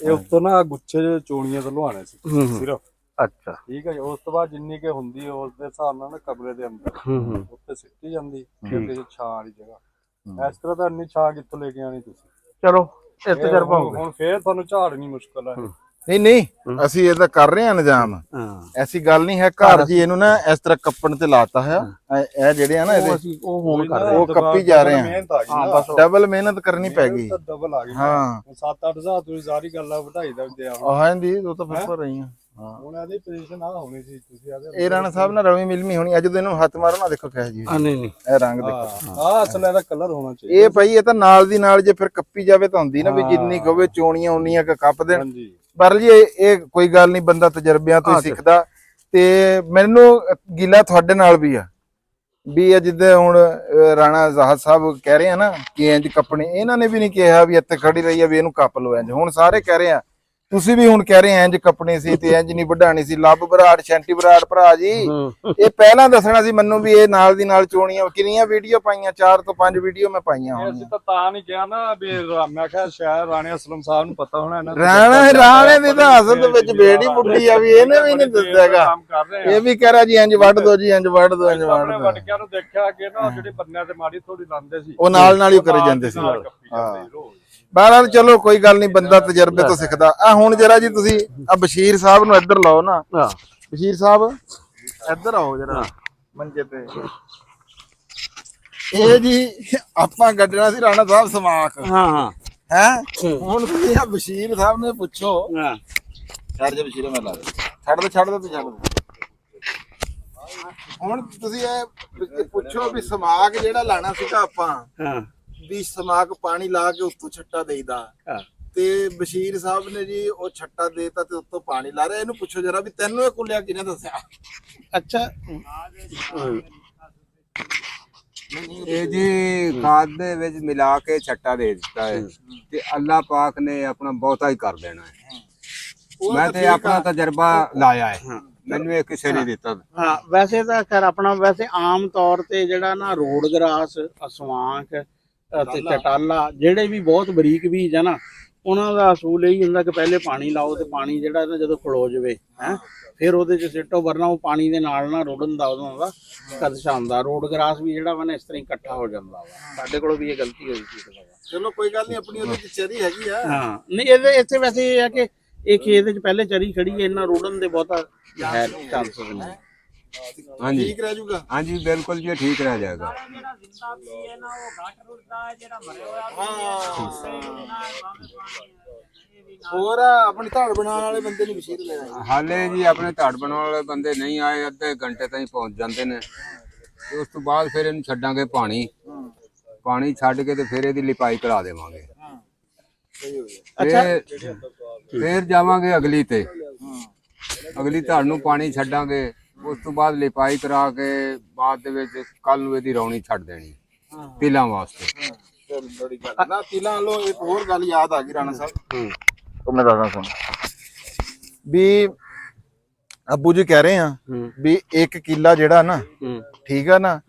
ਇਹ ਉੱਤੋਂ ਨਾ ਗੁੱਛੇ ਚੋਣੀਆਂ ਤੋਂ ਲਵਾਣੇ ਸੀ ਸਿਰਫ। ਅੱਛਾ, ਠੀਕ ਹੈ ਜੀ। ਉਸ ਤੋਂ ਬਾਅਦ ਜਿੰਨੀ ਕਿ ਹੁੰਦੀ ਹੈ ਉਸ ਦੇ ਹਿਸਾਬ ਨਾਲ ਨਾ ਕਮਰੇ ਦੇ ਅੰਦਰ ਉੱਤੇ ਸਿੱਟੀ ਜਾਂਦੀ ਛਾਂ ਵਾਲੀ ਜਗ੍ਹਾ। ਇਸ ਤਰ੍ਹਾਂ ਤਾਂ ਇੰਨੀ ਛਾਂ ਕਿੱਥੋਂ ਲੈ ਕੇ ਆਣੀ ਤੁਸੀਂ? ਚਲੋ ਇਹ ਤਜਰਬਾ ਹੋ ਗਿਆ। ਹੁਣ ਫੇਰ ਤੁਹਾਨੂੰ ਝਾੜਨੀ ਮੁਸ਼ਕਲ ਹੈ। ਨਹੀਂ ਅਸੀਂ ਇਹ ਤਾਂ ਕਰ ਰਹੇ ਹਾਂ ਨਿਜ਼ਾਮ, ਐਸੀ ਗੱਲ ਨਹੀਂ ਹੈ। ਘਰ ਜੀ ਇਹਨੂੰ ਨਾ ਇਸ ਤਰ੍ਹਾਂ ਕੱਪਣ ਤੇ ਲਾਤਾ ਹੈ, ਇਹ ਜਿਹੜੇ ਆ ਨਾ ਇਹਦੇ ਉਹ ਹੁਣ ਕਰ ਰਹੇ, ਉਹ ਕੱਪੀ ਜਾ ਰਹੇ ਆ। ਡਬਲ ਮਿਹਨਤ ਕਰਨੀ ਪੈ ਗਈ। ਡਬਲ ਆ ਗਈ। ਹਾਂ 7-8 ਹਜ਼ਾਰ ਤੁਸੀਂ ਸਾਰੀ ਗੱਲਾਂ ਵਧਾਈ ਦਿੰਦੇ ਆ। ਹਾਂਜੀ, ਉਹ ਤਾਂ ਫਿਰ ਰਹੀ ਹਾਂ। ਹੁਣ ਇਹਦੀ ਪੋਜੀਸ਼ਨ ਆ ਹੋਣੀ ਸੀ। ਤੁਸੀਂ ਇਹ ਰਾਣਾ ਸਾਹਿਬ ਨਾਲ ਰਵੀ ਮਿਲਮੀ ਹੋਣੀ। ਅੱਜ ਜਦੋਂ ਇਹਨੂੰ ਹੱਥ ਮਾਰੋ ਨਾ, ਦੇਖੋ ਕਿਹੋ ਜੀ ਨਹੀਂ ਇਹ ਰੰਗ ਦੇਖੋ। ਆ ਅਸਲ ਇਹਦਾ ਕਲਰ ਹੋਣਾ ਚਾਹੀਦਾ। ਇਹ ਭਾਈ ਇਹ ਤਾਂ ਨਾਲ ਦੀ ਨਾਲ ਜੇ ਫਿਰ ਕੱਪੀ ਜਾਵੇ ਤਾਂ ਹੁੰਦੀ ਨਾ ਵੀ ਜਿੰਨੀ ਹੋਵੇ ਚੋਣੀਆਂ ਉਨੀਆਂ ਕੱਪ ਦੇਣ। ਹਾਂਜੀ, ਪਰ ਜੀ ਇਹ ਕੋਈ ਗੱਲ ਨਹੀਂ, ਬੰਦਾ ਤਜਰਬਿਆਂ ਤੋਂ ਹੀ ਸਿੱਖਦਾ। ਤੇ ਮੈਨੂੰ ਗਿਲਾ ਤੁਹਾਡੇ ਨਾਲ ਵੀ ਆ ਵੀ ਇਹ ਜਿੱਦਾਂ ਹੁਣ ਰਾਣਾ ਜ਼ਾਹਦ ਸਾਹਿਬ ਕਹਿ ਰਹੇ ਆ ਨਾ ਕਿ ਇੰਜ ਕੱਪਣੇ, ਇਹਨਾਂ ਨੇ ਵੀ ਨਹੀਂ ਕਿਹਾ ਵੀ ਇੱਥੇ ਖੜੀ ਰਹੀ ਆ ਵੀ ਇਹਨੂੰ ਕੱਪ ਲਓ ਇੰਜ। ਹੁਣ ਸਾਰੇ ਕਹਿ ਰਹੇ ਆ, ਤੁਸੀਂ ਵੀ ਹੁਣ ਕਹਿ ਰਹੇ ਆ ਇੰਜ ਕੱਪਣੀ ਸੀ ਤੇ ਇੰਜ ਨਹੀਂ ਵਢਾਣੀ ਸੀ। ਲੱਭ ਬਰਾੜ, ਸ਼ੈਂਟੀ ਬਰਾੜ ਭਰਾ ਜੀ, ਇਹ ਪਹਿਲਾਂ ਦੱਸਣਾ ਸੀ ਮੈਨੂੰ ਵੀ ਇਹ ਨਾਲ ਦੀ ਨਾਲ ਚੋਣੀਆਂ। ਕਿੰਨੀਆਂ ਵੀਡੀਓ ਪਾਈਆਂ? 4 ਤੋਂ 5 ਵੀਡੀਓ ਮੈਂ ਪਾਈਆਂ ਹੋਣੀਆਂ। ਅਸੀਂ ਤਾਂ ਨਹੀਂ ਕਿਹਾ ਨਾ ਵੀ ਮੈਂ ਕਿਹਾ ਸ਼ਾਇਦ ਰਾਣੇ ਅਸਲਮ ਸਾਹਿਬ ਨੂੰ ਪਤਾ ਹੋਣਾ ਇਹਨਾਂ ਰਾਣੇ ਦੀ ਤਾਂ ਅਸਲ ਦੇ ਵਿੱਚ ਬੇੜੀ ਬੁੱਢੀ ਆ ਵੀ ਇਹਨੇ ਵੀ ਨਹੀਂ ਦੱਸਿਆਗਾ। ਇਹ ਵੀ ਕਹਿ ਰਿਹਾ ਜੀ ਇੰਜ ਵੱਢ ਦੋ ਜੀ, ਇੰਜ ਵੱਢ ਦੋ, ਇੰਜ ਵੱਢ ਦੋ। ਵਟਕਿਆਂ ਨੂੰ ਦੇਖਿਆ ਅੱਗੇ ਨਾ ਜਿਹੜੇ ਬੰਨਿਆਂ ਤੇ ਮਾੜੀ ਥੋੜੀ ਲਾਉਂਦੇ ਸੀ, ਉਹ ਨਾਲ ਹੀ ਕਰੇ ਜਾਂਦੇ ਸੀ। ਬਹਰਾਲ ਚਲੋ ਕੋਈ ਗੱਲ ਨਹੀਂ, ਬੰਦਾ ਤਜਰਬੇ ਤੋਂ ਸਿੱਖਦਾ। ਆ ਹੁਣ ਜਰਾ ਜੀ ਤੁਸੀਂ ਆ ਬਸ਼ੀਰ ਸਾਹਿਬ ਨੂੰ ਇੱਧਰ ਲਾਓ ਨਾ। ਬਸ਼ੀਰ ਸਾਹਿਬ ਇੱਧਰ ਆਓ ਜਰਾ ਮੰਜੇ ਤੇ। ਇਹ ਜੀ ਆਪਾਂ ਗੱਡਣਾ ਸੀ ਰਾਣਾ ਸਾਹਿਬ ਸਮਾਕ। ਹੈ ਹੁਣ ਤੁਸੀਂ ਆ ਬਸ਼ੀਰ ਸਾਹਿਬ ਨੇ ਪੁੱਛੋ। ਹਾਂ ਯਾਰ ਜੇ ਬਸ਼ੀਰ ਮੈਂ ਲਾ ਦੇ ਛੱਡ ਦੇ ਤੂੰ ਛੱਡ ਦੇ। ਹੁਣ ਤੁਸੀਂ ਇਹ ਪੁੱਛੋ ਵੀ ਸਮਾਗ ਜਿਹੜਾ ਲਾਣਾ ਸੀਗਾ ਆਪਾਂ, ਹਾਂ ਵੀ ਸਮਾਗ ਪਾਣੀ ਲਾ ਕੇ ਉੱਤੋਂ ਛੱਟਾ ਦੇਈਦਾ, ਹਾਂ ਤੇ ਬਸ਼ੀਰ ਸਾਹਿਬ ਨੇ ਜੀ ਉਹ ਛੱਟਾ ਦੇਤਾ ਤੇ ਉੱਤੋਂ ਪਾਣੀ ਲਾ ਰਿਹਾ। ਇਹਨੂੰ ਪੁੱਛੋ ਜਰਾ ਵੀ ਤੈਨੂੰ ਇਹ ਕੁੱਲਿਆ ਕਿਹਨੇ ਦੱਸਿਆ? ਅੱਛਾ ਇਹ ਜੀ ਖਾਦ ਦੇ ਵਿੱਚ ਮਿਲਾ ਕੇ ਛੱਟਾ ਦੇ ਦਿੱਤਾ ਹੈ ਤੇ ਅੱਲਾਹ ਪਾਕ ਨੇ ਆਪਣਾ ਬਹੁਤਾ ਹੀ ਕਰ ਦੇਣਾ ਹੈ। ਮੈਂ ਤੇ ਆਪਣਾ ਤਜਰਬਾ ਲਾਇਆ ਹੈ, ਮੈਨੂੰ ਇਹ ਕਿਸੇ ਨੇ ਦਿੱਤਾ। ਹਾਂ ਵੈਸੇ ਤਾਂ ਖੈਰ ਆਪਣਾ ਵੈਸੇ ਆਮ ਤੌਰ ਤੇ ਜਿਹੜਾ ਨਾ ਰੋਡ ਗਰਾਸ, ਅਸਵਾਂਕ ਤੇ ਚਟਾਲਾ ਜਿਹੜੇ ਵੀ ਬਹੁਤ ਬਰੀਕ ਬੀਜ ਆ ਨਾ, ਉਹਨਾਂ ਦਾ ਅਸੂਲ ਇਹੀ ਹੁੰਦਾ ਕਿ ਪਹਿਲੇ ਪਾਣੀ ਲਾਓ ਤੇ ਪਾਣੀ ਜਿਹੜਾ ਨਾ ਜਦੋਂ ਖਲੋ ਜਾਵੇ ਹੈ ਫਿਰ ਉਹਦੇ ਚ ਸਿੱਟੋ, ਵਰਨਾ ਉਹ ਪਾਣੀ ਦੇ ਨਾਲ ਨਾ ਰੁੜਨ ਦਾ ਉਹਨਾਂ ਦਾ ਖਦਸ਼ਾ ਹੁੰਦਾ। ਰੋਡ ਗਰਾਸ ਵੀ ਜਿਹੜਾ ਵਾ ਨਾ ਇਸ ਤਰ੍ਹਾਂ ਹੀ ਇਕੱਠਾ ਹੋ ਜਾਂਦਾ ਵਾ। ਸਾਡੇ ਕੋਲ ਵੀ ਇਹ ਗਲਤੀ ਹੋਈ ਸੀ। ਚਲੋ ਕੋਈ ਗੱਲ ਨਹੀਂ, ਆਪਣੀ ਉਹਦੇ ਚ ਚਰੀ ਹੈਗੀ ਆ। ਹਾਂ ਨਹੀਂ ਇਹਦੇ ਇੱਥੇ ਵੈਸੇ ਇਹ ਹੈ ਕਿ ਇਹ ਖੇਤ ਚ ਪਹਿਲੇ ਚਰੀ ਖੜੀ ਹੈ, ਇਹਨਾਂ ਰੁੜਨ ਦੇ ਬਹੁਤਾ ਹੈ ਚਾਂਸਸ ਨਹੀਂ। ਹਾਂਜੀ ਠੀਕ ਰਹਿ ਜੂਗਾ। ਹਾਂਜੀ ਬਿਲਕੁਲ ਜੀ ਠੀਕ ਰਹਿ ਜਾਏਗਾ। ਹੋਰ ਆਪਣੀ ਧਾੜ ਬਣਾਉਣ ਵਾਲੇ ਬੰਦੇ ਨਹੀਂ ਬਸ਼ੀਰ ਲੈਣਾ। ਹਾਲੇ ਜੀ ਆਪਣੇ ਧਾੜ ਬਣਾਉਣ ਵਾਲੇ ਬੰਦੇ ਨਹੀਂ ਆਏ, ਅੱਧੇ ਘੰਟੇ ਤਾਈਂ ਪਹੁੰਚ ਜਾਂਦੇ ਨੇ ਤੇ ਉਸ ਤੋਂ ਬਾਅਦ ਫਿਰ ਇਹਨੂੰ ਛੱਡਾਂਗੇ ਪਾਣੀ ਛੱਡ ਕੇ ਤੇ ਫਿਰ ਇਹਦੀ ਲਿਪਾਈ ਕਰਾ ਦੇਵਾਂਗੇ। ਫਿਰ ਜਾਵਾਂਗੇ ਅਗਲੀ ਤੇ, ਅਗਲੀ ਧਾੜ ਨੂੰ ਪਾਣੀ ਛੱਡਾਂਗੇ, ਉਸ ਤੋਂ ਬਾਅਦ ਲਿਪਾਈ ਕਰਾ ਕੇ ਬਾਅਦ ਦੇ ਵਿੱਚ ਕੱਲ ਨੂੰ ਇਹਦੀ ਰੌਣੀ ਛੱਡ ਦੇਣੀ ਤਿਲਾਂ ਵਾਸਤੇ। ਬੜੀ ਗੱਲ ਨਾ ਤਿਲਾਂ ਵਾਲੋਂ ਇੱਕ ਹੋਰ ਗੱਲ ਯਾਦ ਆ ਗਈ ਰਾਣਾ ਸਾਹਿਬ, ਉਹ ਮੈਂ ਦੱਸਦਾ ਸੁਣ ਵੀ ਅੱਬੂ ਜੀ ਕਹਿ ਰਹੇ ਆ ਵੀ 1 ਕਿੱਲਾ ਜਿਹੜਾ ਨਾ, ਠੀਕ ਆ ਨਾ,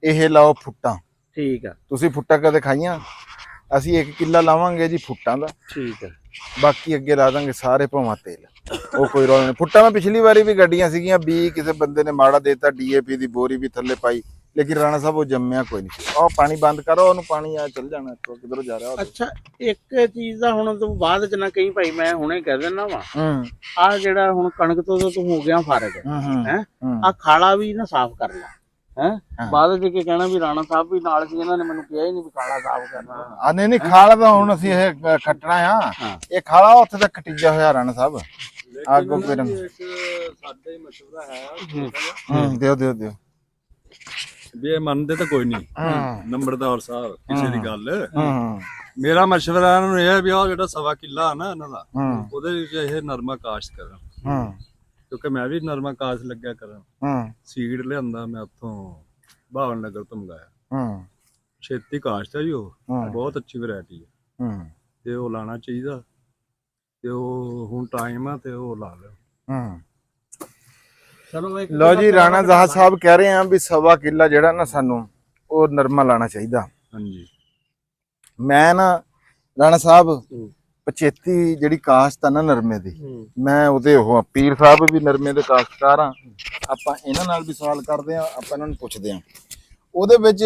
ਇਹ ਲਾਓ ਫੁੱਟਾਂ। ਠੀਕ ਆ, ਤੁਸੀਂ ਫੁੱਟਾਂ ਕਦੇ ਖਾਈਆਂ? ਅਸੀਂ 1 ਕਿੱਲਾ ਲਾਵਾਂਗੇ ਜੀ ਫੁੱਟਾਂ ਦਾ, ਠੀਕ ਆ, ਬਾਕੀ ਅੱਗੇ ਲਾ ਦਾਂਗੇ ਸਾਰੇ ਭਾਵਾਂ ਤੇਲ। ਉਹ ਕੋਈ ਰੌਲਾ ਨਹੀਂ। ਫੁੱਟਾਂ ਮੈਂ ਪਿਛਲੀ ਵਾਰੀ ਵੀ ਗੱਡੀਆਂ ਸੀਗੀਆਂ, ਵੀ ਕਿਸੇ ਬੰਦੇ ਨੇ ਮਾੜਾ ਦੇਤਾ, ਡੀਏਪੀ ਦੀ ਬੋਰੀ ਵੀ ਥੱਲੇ ਪਾਈ, ਲੇਕਿਨ ਰਾਣਾ ਸਾਹਿਬ ਉਹ ਜੰਮਿਆ ਕੋਈ ਨਹੀਂ। ਉਹ ਪਾਣੀ ਬੰਦ ਕਰੋ, ਉਹਨੂੰ ਪਾਣੀ ਆ ਚੱਲ ਜਾਣਾ, ਕਿਧਰੋਂ ਜਾ ਰਿਹਾ। ਅੱਛਾ ਇੱਕ ਚੀਜ਼ ਦਾ ਹੁਣ ਤੋਂ ਬਾਅਦ ਚ ਨਾ ਕਈ ਭਾਈ ਮੈਂ ਹੁਣੇ ਕਹਿ ਦਿੰਦਾ ਵਾ, ਆ ਜਿਹੜਾ ਹੁਣ ਕਣਕ ਤੋਂ ਤੂੰ ਹੋ ਗਿਆ ਫਰਕ ਹੈ, ਆ ਖਾਲਾ ਵੀ ਨਾ ਸਾਫ਼ ਕਰ ਲੈ ਹੈ। ਬਾਅਦ ਚ ਕੀ ਕਹਿਣਾ ਵੀ ਰਾਣਾ ਸਾਹਿਬ ਵੀ ਨਾਲ ਸੀ, ਇਹਨਾਂ ਨੇ ਮੈਨੂੰ ਕਿਹਾ ਹੀ ਨਹੀਂ ਵੀ ਖਾਲਾ ਸਾਫ਼ ਕਰਨਾ। ਆ ਨਹੀਂ ਖਾਲਾ ਤਾਂ ਹੁਣ ਅਸੀਂ ਇਹ ਖੱਟਣਾ ਆ, ਇਹ ਖਾਲਾ ਉੱਥੇ ਤੱਕ ਖਟੀਜਾ ਹੋਇਆ ਰਾਣਾ ਸਾਹਿਬ ਅੱਗੋਂ ਫਿਰ ਸਾਡੇ ਮਸ਼ਵਰਾ ਹੈ ਦਿਓ ਵੀ ਇਹ ਮੰਨਦੇ ਤਾਂ ਕੋਈ ਨਹੀਂ ਨੰਬਰਦਾਰ ਸਾਹਿਬ ਕਿਸੇ ਦੀ ਗੱਲ। ਮੇਰਾ ਮਸ਼ਵਰਾ ਇਹਨਾਂ ਨੂੰ ਇਹ ਹੈ ਵੀ ਆਹ ਜਿਹੜਾ 1.25 ਕਿੱਲਾ ਨਾ ਇਹਨਾਂ ਦਾ, ਉਹਦੇ ਵਿੱਚ ਇਹ ਨਰਮਾ ਕਾਸ਼ਤ ਕਰਨ, ਕਿਉਂਕਿ ਮੈਂ ਵੀ ਨਰਮਾ ਕਾਸ਼ਤ ਲੱਗਿਆ ਕਰਨ। ਸੀਡ ਲਿਆਂਦਾ ਮੈਂ ਉੱਥੋਂ ਭਾਵਨ ਨਗਰ ਤੋਂ ਮੰਗਾਇਆ, ਛੇਤੀ ਕਾਸ਼ਤ ਹੈ ਜੀ, ਉਹ ਬਹੁਤ ਅੱਛੀ ਵੈਰਾਈਟੀ ਹੈ ਤੇ ਉਹ ਲਾਣਾ ਚਾਹੀਦਾ, ਤੇ ਉਹ ਹੁਣ ਟਾਈਮ ਆ ਤੇ ਉਹ ਲਾ ਲਿਓ। ਚਲੋ ਲਓ ਜੀ, ਰਾਣਾ ਜ਼ਾਹਦ ਸਾਹਿਬ ਕਹਿ ਰਹੇ ਆ ਵੀ 1.25 ਕਿੱਲਾ ਜਿਹੜਾ ਨਾ ਸਾਨੂੰ ਉਹ ਨਰਮਾ ਲਾਣਾ ਚਾਹੀਦਾ। ਹਾਂਜੀ ਮੈਂ ਨਾ ਰਾਣਾ ਸਾਹਿਬ 75 ਜਿਹੜੀ ਕਾਸ਼ਤ ਆ ਨਾ ਨਰਮੇ ਦੀ, ਮੈਂ ਉਹਦੇ ਉਹ ਪੀਰ ਸਾਹਿਬ ਵੀ ਨਰਮੇ ਦੇ ਕਾਸ਼ਤਕਾਰ ਆ, ਆਪਾਂ ਇਹਨਾਂ ਨਾਲ ਵੀ ਸਵਾਲ ਕਰਦੇ ਆ, ਆਪਾਂ ਇਹਨਾਂ ਨੂੰ ਪੁੱਛਦੇ ਆ। ਉਹਦੇ ਵਿੱਚ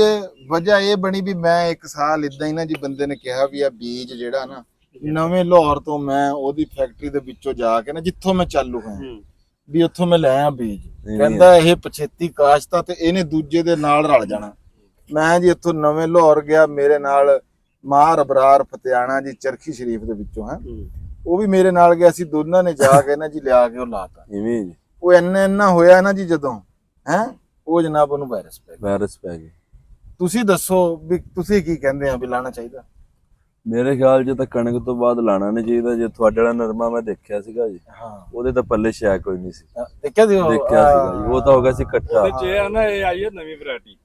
ਵਜ੍ਹਾ ਇਹ ਬਣੀ ਵੀ ਮੈਂ 1 ਸਾਲ ਇਦਾਂ ਹੀ ਨਾ ਜੀ, ਬੰਦੇ ਨੇ ਕਿਹਾ ਵੀ ਆ ਬੀਜ ਜਿਹੜਾ ਨਾ ਨਵੇਂ ਲਾਹੌਰ ਤੋਂ ਮੈਂ ਉਹਦੀ ਫੈਕਟਰੀ ਦੇ ਵਿੱਚੋਂ ਜਾ ਕੇ ਨਾ, ਜਿੱਥੋਂ ਮੈਂ ਚਾਲੂ ਹੋਇਆ ਵੀ ਉੱਥੋਂ ਮੈਂ ਲੈ ਆ ਬੀਜ, ਕਹਿੰਦਾ ਇਹ 75 ਕਾਸ਼ਤ ਆ ਤੇ ਇਹਨੇ ਦੂਜੇ ਦੇ ਨਾਲ ਰਲ ਜਾਣਾ। ਮੈਂ ਜੀ ਇੱਥੋਂ ਨਵੇਂ ਲਾਹੌਰ ਗਿਆ, ਮੇਰੇ ਨਾਲ ਮਾਰ ਅਬਰਾਰ ਫਤਿਆਣਾ ਜੀ ਚਰਖੀ ਸ਼ਰੀਫ ਦੇ ਵਿੱਚੋਂ ਹੈ, ਉਹ ਵੀ ਮੇਰੇ ਨਾਲ ਗਿਆ। ਅਸੀਂ ਦੋਨਾਂ ਨੇ ਜਾ ਕੇ ਨਾ ਜੀ ਲਿਆ ਕੇ ਉਹ ਲਾਤਾ। ਉਹ ਇੰਨਾ ਹੋਇਆ ਨਾ ਜੀ ਜਦੋਂ ਹੈ, ਉਹ ਜਨਾਬ ਉਹਨੂੰ ਵਾਇਰਸ ਪੈ ਗਿਆ। ਤੁਸੀਂ ਦੱਸੋ ਵੀ ਤੁਸੀਂ ਕੀ ਕਹਿੰਦੇ ਆ ਵੀ ਲਾਣਾ ਚਾਹੀਦਾ? ਮੇਰੇ ਖਿਆਲ 'ਚ ਤਾਂ ਕਣਕ ਤੋਂ ਬਾਅਦ ਲਾਣਾ ਨਹੀਂ ਚਾਹੀਦਾ। ਜੇ ਤੁਹਾਡੇ ਵਾਲਾ ਨਰਮਾ ਮੈਂ ਦੇਖਿਆ ਸੀਗਾ ਜੀ, ਉਹਦੇ ਤਾਂ ਪੱਲੇ ਸ਼ੈ ਕੋਈ ਨਹੀਂ ਸੀ, ਦੇਖਿਆ ਸੀਗਾ ਜੀ, ਉਹ ਤਾਂ ਹੋ ਗਿਆ ਸੀ ਇਕੱਠਾ। ਉਹਦੇ 'ਚ ਇਹ ਆ ਨਾ, ਇਹ ਆਈ ਹੈ ਨਵੀਂ ਵੈਰਾਈਟੀ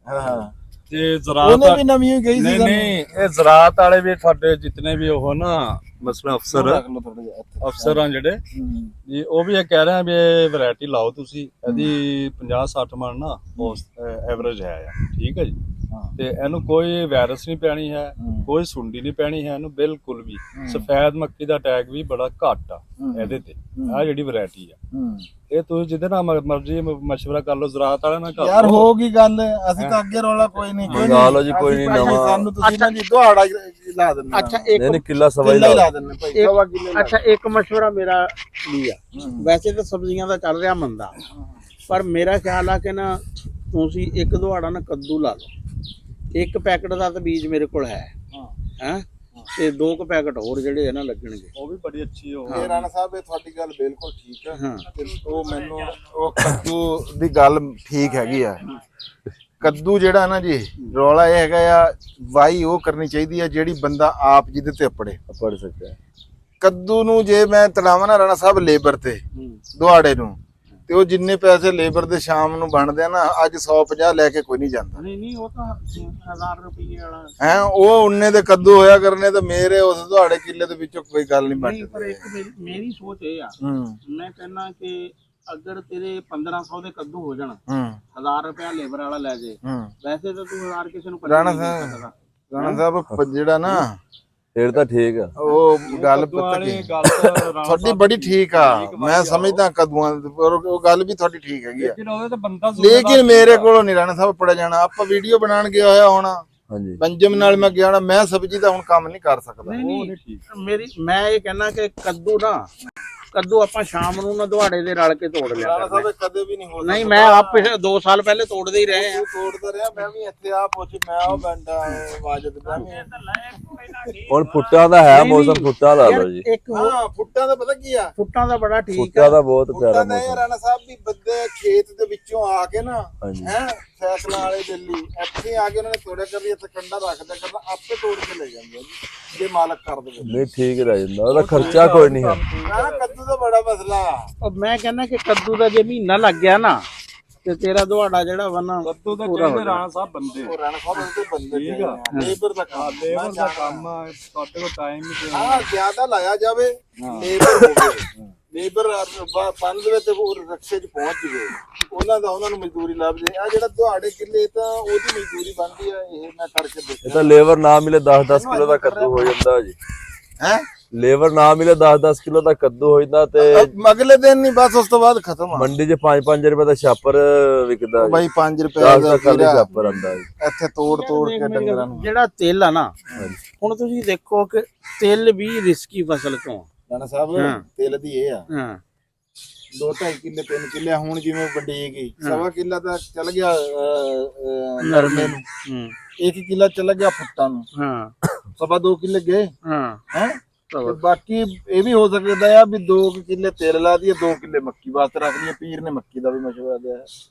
ਤੇ ਉਹਨੇ ਵੀ ਨਵੀਂ ਹੀ ਗਈ ਸੀ। ਨਹੀਂ ਇਹ ਜ਼ਰਾਤ ਵਾਲੇ ਵੀ ਤੁਹਾਡੇ ਜਿੰਨੇ ਵੀ ਉਹ ਨਾ ਮਸਲਾ ਅਫਸਰ ਜਿਹੜੇ ਜੀ, ਉਹ ਵੀ ਇਹ ਕਹਿ ਰਹੇ ਆ ਵੀ ਇਹ ਵੈਰਾਈਟੀ ਲਾਓ ਤੁਸੀਂ, ਇਹਦੀ 50-60 ਮਣ ਨਾ ਐਵਰੇਜ ਹੈ, ਠੀਕ ਹੈ ਜੀ। ਤੇ ਇਹਨੂੰ ਕੋਈ ਵਾਇਰਸ ਨਹੀਂ ਪੈਣੀ ਹੈ, ਕੋਈ ਸੁੰਡੀ ਨਹੀਂ ਪੈਣੀ ਹੈ ਇਹਨੂੰ ਬਿਲਕੁਲ ਵੀ। ਸਫੈਦ ਮੱਕੀ ਦਾ ਅਟੈਕ ਵੀ ਬੜਾ ਘੱਟ ਆ ਇਹਦੇ ਤੇ, ਆ ਜਿਹੜੀ ਵੈਰਾਈਟੀ ਆ। ਇਹ ਤੁਸੀਂ ਜਿਹਦੇ ਨਾਲ ਮਰਜ਼ੀ ਮਸ਼ਵਰਾ ਕਰ ਲਓ, ਜ਼ਰਾਤ ਵਾਲਿਆਂ ਨਾਲ ਕਰ ਲਓ। ਯਾਰ ਹੋ ਗਈ ਗੱਲ, ਅਸੀਂ ਤਾਂ ਅੱਗੇ ਰੌਲਾ ਕੋਈ ਨਹੀਂ ਲਓ ਜੀ, ਕੋਈ ਨਹੀਂ ਨਵਾਂ ਸਾਨੂੰ ਤੁਸੀਂ ਨਾ ਜੀ ਦੁਹਾੜਾ ਲਾ ਦਿੰਦੇ। ਅੱਛਾ ਨਹੀਂ ਕਿੱਲਾ ਸਵਾ ਹੀ ਲਾ ਦਿੰਦੇ ਭਾਈ। ਅੱਛਾ ਇੱਕ ਮਸ਼ਵਰਾ ਮੇਰਾ ਵੀ ਆ, ਵੈਸੇ ਤਾਂ ਸਬਜ਼ੀਆਂ ਦਾ ਚੱਲ ਰਿਹਾ ਮੰਦਾ, ਪਰ ਮੇਰਾ ਖਿਆਲ ਆ ਕਿ ਨਾ ਤੁਸੀਂ ਇੱਕ ਦੁਹਾੜਾ ਨਾ ਕੱਦੂ ਲਾ ਲਓ। 1 ਪੈਕਟ ਦਾ ਤਾਂ ਬੀਜ ਮੇਰੇ ਕੋਲ ਹੈ, ਤੇ 2 ਕੁ ਪੈਕਟ ਹੋਰ ਜਿਹੜੇ ਆ ਨਾ ਲੱਗਣਗੇ। ਉਹ ਵੀ ਬੜੀ ਅੱਛੀ ਹੋ ਇਹ ਰਾਣਾ ਸਾਹਿਬ ਇਹ ਤੁਹਾਡੀ ਗੱਲ ਬਿਲਕੁਲ ਠੀਕ ਹੈ ਹਾਂ। ਤੇ ਉਹ ਮੈਨੂੰ ਉਹ ਕੱਦੂ ਦੀ ਗੱਲ ਠੀਕ ਹੈਗੀ ਆ। ਕੱਦੂ ਜਿਹੜਾ ਨਾ ਜੀ ਰੌਲਾ ਇਹ ਹੈਗਾ ਆ, ਵਾਈ ਉਹ ਕਰਨੀ ਚਾਹੀਦੀ ਆ ਜਿਹੜੀ ਬੰਦਾ ਆਪ ਜਿਹਦੇ ਤੇ ਅਪੜੇ ਪੜ ਸਕਦਾ ਹੈ। ਕੱਦੂ ਨੂੰ ਜੇ ਮੈਂ ਤੜਾਵਾਂ ਨਾ ਰਾਣਾ ਸਾਹਿਬ ਲੇਬਰ ਤੇ ਦੁਹਾੜੇ ਨੂੰ, ਤੇ ਉਹ ਜਿੰਨੇ ਪੈਸੇ ਲੇਬਰ ਦੇ ਸ਼ਾਮ ਨੂੰ ਬਣਦੇ ਆ ਨਾ, ਅੱਜ 150 ਲੈ ਕੇ ਕੋਈ ਨਹੀਂ ਜਾਂਦਾ। ਨਹੀਂ ਉਹ ਤਾਂ 1000 ਰੁਪਏ ਵਾਲਾ ਹੈ ਉਹ ਉਨੇ ਦੇ ਕੱਦੂ ਹੋਇਆ ਕਰਨੇ ਤੇ ਮੇਰੇ ਉਸ ਦੁਹਾੜੇ ਕਿੱਲੇ ਦੇ ਵਿੱਚੋਂ ਕੋਈ ਗੱਲ ਨਹੀਂ ਨਹੀਂ। ਪਰ ਬਣਦੀ। ਇੱਕ ਮੇਰੀ ਸੋਚ ਇਹ ਆ, ਮੈਂ ਕਹਿੰਦਾ ਕਿ ਅਗਰ ਤੇਰੇ 1500 ਦੇ ਕੱਦੂ ਹੋ ਜਾਣ, 1000 ਰੁਪਇਆ ਲੇਬਰ ਵਾਲਾ ਲੈ ਜੇ, ਵੈਸੇ ਤਾਂ ਤੂੰ 1000 ਕਿਸੇ ਨੂੰ ਰਾਣਾ ਸਾਹਿਬ ਜਿਹੜਾ ਨਾ ਫੇਰ ਤਾਂ ਠੀਕ ਆ। ਉਹ ਗੱਲ ਪਤਾ ਕੀ ਤੁਹਾਡੀ ਬੜੀ ਠੀਕ ਆ, ਮੈਂ ਸਮਝਦਾ ਕਦੂਆਂ ਪਰ ਉਹ ਗੱਲ ਵੀ ਤੁਹਾਡੀ ਠੀਕ ਹੈਗੀ ਆ, ਲੇਕਿਨ ਉਹਦੇ ਤੇ ਬੰਦਾ ਲੇਕਿਨ ਮੇਰੇ ਕੋਲੋਂ ਨਹੀਂ ਰਾਣਾ ਸਾਹਿਬ ਪੜਿਆ ਜਾਣਾ। ਆਪਾਂ ਵੀਡੀਓ ਬਣਾਉਣ ਗਿਆ ਹੋਇਆ ਹੋਣਾ, ਹਾਂਜੀ ਪੰਜਮ ਨਾਲ ਮੈਂ ਗਿਆ ਨਾ, ਮੈਂ ਸਬਜ਼ੀ ਦਾ ਹੁਣ ਕੰਮ ਨਹੀਂ ਕਰ ਸਕਦਾ। ਮੈਂ ਇਹ ਕਹਿੰਦਾ ਕਿ ਕੱਦੂ ਆਪਾਂ ਸ਼ਾਮ ਨੂੰ ਨਾ ਦੁਹਾੜੇ ਦੇ ਰਲ ਕੇ ਤੋੜ ਲਿਆ ਰਾਣਾ ਕਰਨਾ। ਸਾਹਿਬ ਕਦੇ ਵੀ ਨਹੀਂ ਹੋ ਨਹੀਂ ਮੈਂ ਆਪ 2 ਸਾਲ ਪਹਿਲੇ ਤੋੜਦੇ ਹੀ ਰਹੇ ਆ। ਤੋੜਦਾ ਰਿਹਾ, ਮੈਂ ਵੀ ਇੱਥੇ ਆ ਪੁੱਛ, ਮੈਂ ਉਹ ਬੰਦਾ ਵਾਜਦ ਮੈਂ ਵੀ ਹੁਣ ਫੁੱਟਾਂ ਦਾ ਹੈ ਮੌਸਮ, ਫੁੱਟਾਂ ਲਾ ਲਓ ਜੀ। ਇੱਕ ਹੋਰ ਹਾਂ ਫੁੱਟਾਂ ਦਾ ਪਤਾ ਕੀ ਆ, ਫੁੱਟਾਂ ਦਾ ਬੜਾ ਠੀਕ ਫੁੱਟਾਂ ਆ। ਦਾ ਬਹੁਤ ਪਿਆਰਾ ਫੁੱਟਾਂ ਦਾ ਇਹ ਮੌਸਮ। ਰਾਣਾ ਸਾਹਿਬ ਵੀ ਬੰਦੇ ਖੇਤ ਦੇ ਵਿੱਚੋਂ ਆ ਕੇ ਨਾ ਹਾਂਜੀ ਹੈ ਫੈਸਲਾ ਵਾਲੇ ਦਿੱਲੀ ਇੱਥੇ ਆ ਕੇ ਉਹਨਾਂ ਨੇ ਤੋੜਿਆ ਕਰਦੀ, ਇੱਥੇ ਕੰਡਾ ਰੱਖਦਾ ਕਰਦਾ, ਆਪੇ ਤੋੜ ਕੇ ਲੈ ਜਾਂਦੇ ਆ ਜੀ ਜੇ ਮਾਲਕ ਕਰ ਦੇਵੇ। ਨਹੀਂ ਠੀਕ ਰਹਿ ਜਾਂਦਾ, ਉਹਦਾ ਖਰਚਾ ਕੋਈ ਨਹੀਂ ਹੈ। ਨਾ ਕੱਦੂ ਦਾ ਬੜਾ ਮਸਲਾ। ਉਹ ਮੈਂ ਕਹਿੰਦਾ ਕਿ ਕੱਦੂ ਦਾ ਜੇ ਮਹੀਨਾ ਲੱਗ ਗਿਆ ਨਾ ਤੇ ਤੇਰਾ ਦੁਹਾੜਾ ਜਿਹੜਾ ਵਾ ਨਾ ਕੱਦੂ ਦਾ ਚਾਹੀਦੇ ਰਾਣਾ ਸਾਹਿਬ ਬੰਦੇ। ਉਹ ਰਾਣਾ ਸਾਹਿਬ ਉਹਦੇ ਬੰਦੇ ਠੀਕ ਆ। ਲੇਬਰ ਦਾ ਕੰਮ, ਲੇਬਰ ਦਾ ਕੰਮ ਆ, ਤੁਹਾਡੇ ਕੋਲ ਟਾਈਮ ਨਹੀਂ ਹਾਂ ਜ਼ਿਆਦਾ ਲਾਇਆ ਜਾਵੇ, ਲੇਬਰ ਹੋਵੇ, ਲੇਬਰ ਪੰਜ ਵਿੱਚ ਉਹ ਰਕਸ਼ੇ 'ਚ ਪਹੁੰਚ ਜਵੇ, ਉਹਨਾਂ ਨੂੰ ਮਜ਼ਦੂਰੀ ਲੱਭ ਜੇ। ਆ ਜਿਹੜਾ ਦੁਹਾੜੇ ਕਿੱਲੇ ਤਾਂ ਉਹਦੀ ਮਜ਼ਦੂਰੀ ਬਣਦੀ ਆ, ਇਹ ਮੈਂ ਕਰਕੇ ਇਹ ਦੇਖਿਆ। ਤਾਂ ਲੇਬਰ ਨਾ ਮਿਲੇ 10-10 ਕਿਲੋ ਦਾ ਕੱਦੂ ਹੋ ਜਾਂਦਾ ਜੀ। ਹੈ ਲੇਬਰ ਨਾ ਮਿਲੇ 10-10 ਕਿਲੋ ਦਾ ਕੱਦੂ ਹੋ ਜਾਂਦਾ ਤੇ ਅਗਲੇ ਦਿਨ ਨਹੀਂ, ਬਸ ਉਸ ਤੋਂ ਬਾਅਦ ਖਤਮ ਆ। ਮੰਡੀ 'ਚ 5-5 ਰੁਪਏ ਦਾ ਛਾਪਰ ਵਿਕਦਾ ਜੀ। ਬਾਈ 5 ਰੁਪਏ 10 ਦਾ ਦਾ ਖਾਲੀ ਕੀੜਾ ਛਾਪਰ ਆਂਦਾ ਜੀ। ਇੱਥੇ ਤੋੜ ਕੇ ਡੰਗਰਾਂ ਨੂੰ। ਜਿਹੜਾ ਤਿਲ ਆ ਨਾ, ਹੁਣ ਤੁਸੀਂ ਦੇਖੋ ਕਿ ਤਿਲ ਵੀ ਰਿਸਕੀ ਫਸਲ ਚੋਂ ਆ। ਰਾਣਾ ਸਾਹਿਬ ਤਿਲ ਦੀ ਇਹ ਆ, ਹਾਂ 2-2.5 ਕਿੱਲੇ 3 ਕਿੱਲੇ, ਹੁਣ ਜਿਵੇਂ ਵੱਡੀ ਗਈ 1.25 ਕਿੱਲਾ ਤਾਂ ਚਲ ਗਿਆ ਨਰਮੇ ਨੂੰ, 1 ਕਿੱਲਾ ਚਲਾ ਗਿਆ ਫੁੱਟਾਂ ਨੂੰ, ਹਾਂ 2.5 ਕਿੱਲੇ ਗਏ ਹਾਂ ਹੈ। ਬਾਕੀ ਇਹ ਵੀ ਹੋ ਸਕਦਾ ਆ ਵੀ 2 ਕਿੱਲੇ ਤੇਲ ਲਾ ਦਈਏ, 2 ਕਿੱਲੇ ਮੱਕੀ ਵਾਸਤੇ ਰੱਖ ਲਈਏ। ਪੀਰ ਨੇ ਮੱਕੀ ਦਾ ਵੀ ਮਸ਼ਵਰਾ ਦਿਆ ਹੈ।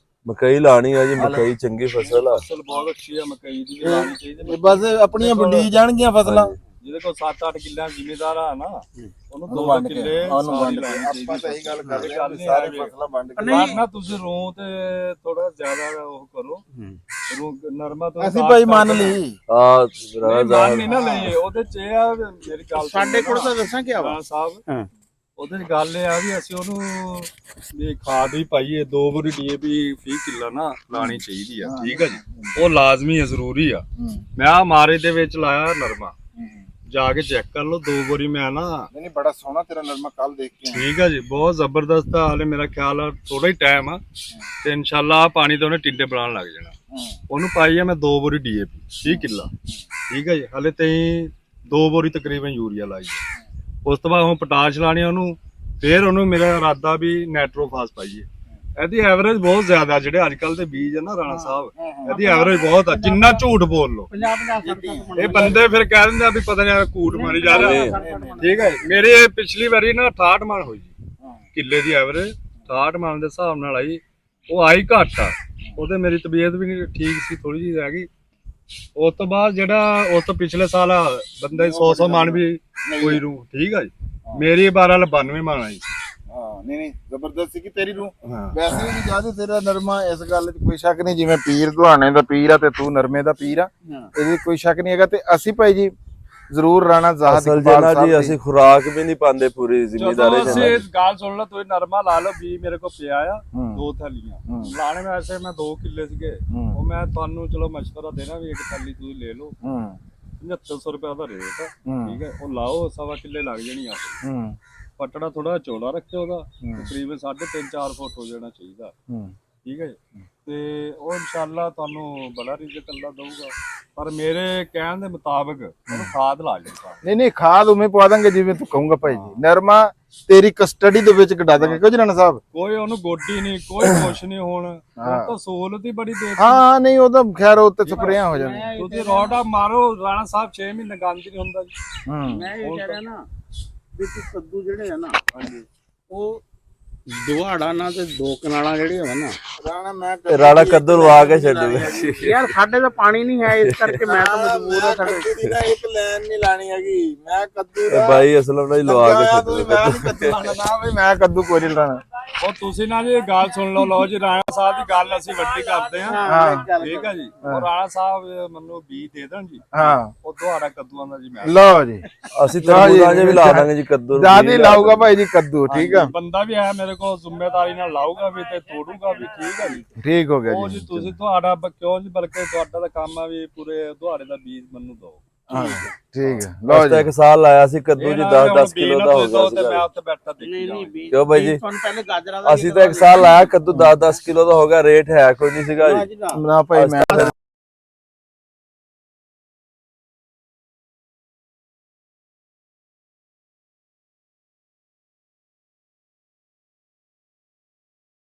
ਮਕਈ ਲਾਣੀ ਆ ਜੀ, ਮਕਈ ਚੰਗੀ ਫਸਲ ਆ। ਫਸਲ ਬਹੁਤ ਅੱਛੀ ਆ, ਮਕਈ ਦੀ ਵੀ ਲਾਣੀ ਚਾਹੀਦੀ। ਇਹ ਬਸ ਆਪਣੀਆਂ ਵੰਡੀ ਜਾਣਗੀਆਂ ਫਸਲਾਂ। ਜਿਹਦੇ ਕੋਲ 7-8 ਕਿੱਲਿਆਂ ਜ਼ਿਮੀਦਾਰ ਆ ਨਾ, ਉਹਨੂੰ 2 ਵੰਡ ਕੇ ਕਿੱਲੇ ਉਹਨੂੰ ਸਾਰੀ ਵੰਡ ਕੇ ਲਾਉਣੀ ਆਪਾਂ ਤਾਂ ਇਹੀ ਗੱਲ ਕਰਦੇ ਗੱਲ ਆ, ਨਹੀਂ ਸਾਰੇ ਹੈ ਫਸਲਾਂ ਵੰਡ ਕੇ। ਨਹੀਂ। ਨਾ ਤੁਸੀਂ ਰੋ ਤੇ ਥੋੜਾ ਜ਼ਿਆਦਾ ਉਹ ਕਰੋ, ਰੋ ਨਰਮਾ ਤੋਂ ਅਸੀਂ ਭਾਈ ਮੰਨ ਲਈ ਆ ਮਾਨ ਨਹੀਂ ਨਾ ਲਈਏ। ਉਹਦੇ ਚ ਇਹ ਆ, ਮੇਰੀ ਗੱਲ ਸਾਡੇ ਕੋਲ ਤਾਂ ਦੱਸਾਂ ਕੀ ਵਾ ਰਾਣਾ ਸਾਹਿਬ, ਹਾਂ ਉਹਦੇ ਚ ਗੱਲ ਇਹ ਆ ਵੀ ਅਸੀਂ ਉਹਨੂੰ ਵੀ ਖਾਦ ਵੀ ਪਾਈਏ, 2 ਵਾਰੀ ਡੀਏਪੀ 20 ਕਿੱਲਾ ਨਾ ਲਾਣੀ ਚਾਹੀਦੀ ਆ। ਠੀਕ ਆ ਜੀ, ਉਹ ਲਾਜ਼ਮੀ ਆ, ਜ਼ਰੂਰੀ ਆ। ਮੈਂ ਆ ਮਾਰੇ ਦੇ ਵਿੱਚ ਲਾਇਆ ਨਰਮਾ, ਜਾ ਕੇ ਚੈੱਕ ਕਰ ਲਓ 2 ਵਾਰੀ ਮੈਂ ਨਾ। ਨਹੀਂ ਬੜਾ ਸੋਹਣਾ ਤੇਰਾ ਨਰਮਾ, ਕੱਲ ਦੇਖ ਕੇ ਠੀਕ ਆ ਜੀ, ਬਹੁਤ ਜ਼ਬਰਦਸਤ ਆ। ਹਾਲੇ ਮੇਰਾ ਖਿਆਲ ਆ ਥੋੜਾ ਹੀ ਟਾਈਮ ਆ ਤੇ ਇਨਸ਼ਾਅੱਲਾ ਪਾਣੀ ਤੋਂ ਉਹਨੇ ਟਿੰਡੇ ਬਣਾਉਣ ਲੱਗ ਜਾਣਾ। ਉਹਨੂੰ ਪਾਈ ਆ ਮੈਂ 2 ਵਾਰੀ ਡੀਏਪੀ 20 ਕਿੱਲਾ। ਠੀਕ ਆ ਜੀ, ਹਾਲੇ ਤਾਈਂ 2 ਵਾਰੀ ਤਕਰੀਬਨ ਯੂਰੀਆ ਲਾਈ ਆ। ਉਸ ਤੋਂ ਬਾਅਦ ਹੁਣ ਪੋਟਾਸ਼ ਲਾਣੀ ਉਹਨੂੰ, ਫਿਰ ਉਹਨੂੰ ਮੇਰਾ ਇਰਾਦਾ ਵੀ ਨੈਟਰੋਫਾਸ ਪਾਈਏ। ਇਹਦੀ ਐਵਰੇਜ ਬਹੁਤ ਜ਼ਿਆਦਾ, ਜਿਹੜੇ ਅੱਜ ਕੱਲ ਦੇ ਬੀਜ ਆ ਨਾ ਰਾਣਾ ਸਾਹਿਬ, ਇਹਦੀ ਐਵਰੇਜ ਬਹੁਤ ਆ। ਜਿੰਨਾ ਝੂਠ ਬੋਲ ਲੋ, 50-50 ਇਹ ਬੰਦੇ ਫਿਰ ਕਹਿ ਦਿੰਦੇ ਆ ਵੀ ਪਤਾ ਨਹੀਂ ਕੂਟ ਮਾਰੀ ਜਾ ਰਿਹਾ। ਠੀਕ ਹੈ, ਮੇਰੇ ਪਿਛਲੀ ਵਾਰੀ ਨਾ 68 ਮਣ ਹੋਈ ਕਿੱਲੇ ਦੀ ਐਵਰੇਜ, 68 ਮਣ ਦੇ ਹਿਸਾਬ ਨਾਲ ਆਈ। ਉਹ ਆਈ ਘੱਟ ਆ, ਉਹਦੇ ਮੇਰੀ ਤਬੀਅਤ ਵੀ ਨਹੀਂ ਠੀਕ ਸੀ, ਥੋੜੀ ਜਿਹੀ ਰਹਿ ਗਈ। ਉਸ ਤੋਂ ਬਾਅਦ ਜਿਹੜਾ ਉਸ ਤੋਂ ਪਿਛਲੇ ਸਾਲ ਬੰਦੇ 100 ਮਣ ਵੀ ਕੋਈ ਰੂ। ਠੀਕ ਆ ਜੀ, ਮੇਰੀ 92 ਮਣ ਆਈ। ਹਾਂ ਨਹੀਂ ਜ਼ਬਰਦਸਤ ਸੀ ਕਿ ਤੇਰੀ ਨੂੰ। ਵੈਸੇ ਵੀ ਜਿਆਦਾ ਤੇਰਾ ਨਰਮਾ, ਇਸ ਗੱਲ 'ਚ ਕੋਈ ਸ਼ੱਕ ਨਹੀਂ। ਜਿਵੇਂ ਪੀਰ ਦੁਹਾਣੇ ਦਾ ਪੀਰ ਆ ਤੇ ਤੂੰ ਨਰਮੇ ਦਾ ਪੀਰ ਆ, ਇਹਦੇ ਕੋਈ ਸ਼ੱਕ ਨਹੀਂ ਹੈਗਾ। ਤੇ ਅਸੀਂ ਭਾਈ ਜੀ ਜ਼ਰੂਰ ਰਾਣਾ ਜ਼ਾਹਦ ਅਸਲ ਜਨਾ ਜੀ ਅਸੀਂ ਖੁਰਾਕ ਵੀ ਨਹੀਂ ਪਾਉਂਦੇ ਪੂਰੀ ਜ਼ਿੰਮੇਦਾਰੀ ਜਦੋਂ ਅਸੀਂ ਇਸ ਗੱਲ ਸੁਣ ਲਓ, ਤੁਸੀਂ ਨਰਮਾ ਲਾ ਲਓ, ਵੀ ਮੇਰੇ ਕੋਲ ਪਿਆ ਆ 2 ਥੈਲੀਆਂ ਲਾਣੇ में। ਵੈਸੇ ਮੈਂ 2 ਕਿੱਲੇ ਸੀਗੇ, ਉਹ ਮੈਂ ਤੁਹਾਨੂੰ ਚਲੋ ਮਸ਼ਵਰਾ ਦੇਣਾ ਵੀ 1 ਥੈਲੀ ਤੁਸੀਂ ਲੈ ਲਓ, 7500 ਰੁਪਏ ਦਾ ਰੇਟ ਆ। ਠੀਕ ਹੈ, ਉਹ ਲਾਓ, 1.25 ਕਿੱਲੇ ਲੱਗ ਜਾਣੀ ਆ। ਪਟੜਾ ਥੋੜਾ ਚੌੜਾ ਰੱਖਿਓ, ਉਹਦਾ ਤਕਰੀਬਨ 3.5-4 ਫੁੱਟ ਹੋ ਜਾਣਾ ਚਾਹੀਦਾ। ਠੀਕ ਹੈ ਜੀ, ਤੇ ਉਹ ਇਨਸ਼ਾਅੱਲਾ ਤੁਹਾਨੂੰ ਬੜਾ ਰਿਜ਼ਕ ਅੱਲਾ ਦਊਗਾ। ਪਰ ਮੇਰੇ ਕਹਿਣ ਦੇ ਮੁਤਾਬਕ ਉਹਨੂੰ ਖਾਦ ਲਾ ਜਾਓ। ਨਹੀਂ ਖਾਦ ਉਵੇਂ ਪਵਾ ਦਾਂਗੇ ਜਿਵੇਂ ਤੂੰ ਕਹੂੰਗਾ ਭਾਈ ਜੀ। ਨਰਮਾ ਤੇਰੀ ਕਸਟਡੀ ਦੇ ਵਿੱਚ ਕਢਾ ਦਾਂਗੇ ਕੁਝ ਰਾਣਾ ਸਾਹਿਬ। ਕੋਈ ਉਹਨੂੰ ਗੋਡੀ ਨਹੀਂ, ਕੋਈ ਕੁਛ ਨਹੀਂ। ਹੁਣ ਉਹ ਤਾਂ ਸਹੂਲਤ ਹੀ ਬੜੀ ਦੇ ਹਾਂ ਨਹੀਂ ਉਹ ਤਾਂ ਖੈਰ ਉਹ ਤੇ ਸਪਰੇਆਂ ਹੋ ਜਾਂਦੀਆਂ। ਤੁਸੀਂ ਰੋਡਾ ਮਾਰੋ ਰਾਣਾ ਸਾਹਿਬ 6 ਮਹੀਨੇ ਗੰਦ ਨਹੀਂ ਹੁੰਦਾ ਜੀ। ਮੈਂ ਇਹ ਕਹਿ ਰਿਹਾ ਨਾ ਵੀ ਤੂੰ ਕੱਦੂ ਜਿਹੜੇ ਆ ਨਾ ਉਹ ਦੁਹਾੜਾ ਨਾ ਤੇ ਦੋ ਕਨਾਲਾਂ ਜਿਹੜੇ ਹੋਣ ਨਾ ਰਾਣਾ ਮੈਂ ਰਾਣਾ ਕੱਦੂ ਲਵਾ ਕੇ ਛੱਡੂਗਾ ਯਾਰ ਸਾਡੇ ਤਾਂ ਪਾਣੀ ਨਹੀਂ ਹੈ ਇਸ ਕਰਕੇ ਮੈਂ ਤਾਂ ਮਜਬੂਰ ਆ ਸਾਡੇ ਇੱਕ ਲਾਈਨ ਨਹੀਂ ਲਾਣੀ ਹੈਗੀ। ਮੈਂ ਕੱਦੂ ਦਾ ਬਾਈ ਅਸਲਮ ਨਾਲ ਹੀ ਲਵਾ ਕੇ ਮੈਂ ਛੱਡੂਗਾ। ਨਹੀਂ ਕੱਦੂ ਲਾਣਾ ਬਈ, ਮੈਂ ਕੱਦੂ ਕੋਈ ਨਹੀਂ ਲਾਣਾ। ਉਹ ਤੁਸੀਂ ਨਾ ਜੀ ਗੱਲ ਸੁਣ ਲਓ। ਲਓ ਜੀ ਰਾਣਾ ਸਾਹਿਬ ਦੀ ਗੱਲ ਅਸੀਂ ਵੱਡੀ ਕਰਦੇ ਹਾਂ, ਠੀਕ ਆ ਜੀ। ਉਹ ਰਾਣਾ ਸਾਹਿਬ ਮੈਨੂੰ ਬੀਜ ਦੇ ਦੇਣ ਜੀ, ਹਾਂ ਉਹ ਦੁਆਰਾ ਕੱਦੂਆਂ ਦਾ ਜੀ। ਮੈਂ ਲਓ ਜੀ ਅਸੀਂ ਤਰਬੂਜ਼ਾਂ 'ਚ ਵੀ ਲਾ ਦਾਂਗੇ ਜੀ ਕੱਦੂ। ਜਿਆਦਾ ਲਾਊਗਾ ਭਾਈ ਜੀ ਕੱਦੂ, ਠੀਕ ਆ। ਬੰਦਾ ਵੀ ਹੈ ਮੇਰੇ ਕੋਲ, ਜ਼ਿੰਮੇਵਾਰੀ ਨਾਲ ਲਾਊਗਾ ਵੀ ਤੇ ਤੋੜੂਗਾ ਵੀ, ਠੀਕ ਆ ਜੀ। ਠੀਕ ਹੋ ਗਿਆ ਉਹ ਜੀ ਤੁਸੀਂ ਤੁਹਾਡਾ ਕਿਉਂ ਜੀ, ਬਲਕਿ ਤੁਹਾਡਾ ਤਾਂ ਕੰਮ ਆ ਵੀ ਪੂਰੇ ਦੁਆਰੇ ਦਾ ਬੀਜ ਮੈਨੂੰ ਦਿਓ। ਹਾਂ ਠੀਕ ਹੈ। ਲਓ ਤਾਂ ਜੀ ਇੱਕ ਸਾਲ ਲਾਇਆ ਸੀ ਕੱਦੂ ਜੀ 10-10 ਕਿਲੋ ਦਾ ਹੋ ਗਿਆ ਤੇ ਮੈਂ ਸੀਗਾ। ਉੱਥੇ ਬੈਠਾ ਦੇਖੀ ਜਾਵਾਂ। ਕਿਉਂ ਬਾਈ ਜੀ ਤੁਹਾਨੂੰ ਪਹਿਲੇ ਗਾਜਰਾਂ ਦਾ ਅਸੀਂ ਤਾਂ ਇੱਕ ਸਾਲ ਲਾਇਆ ਕੱਦੂ 10-10 ਕਿਲੋ ਦਾ ਹੋ ਗਿਆ। ਰੇਟ ਹੈ ਕੋਈ ਨਹੀਂ ਸੀਗਾ ਜੀ। ਨਾ ਭਾਈ ਮੈਂ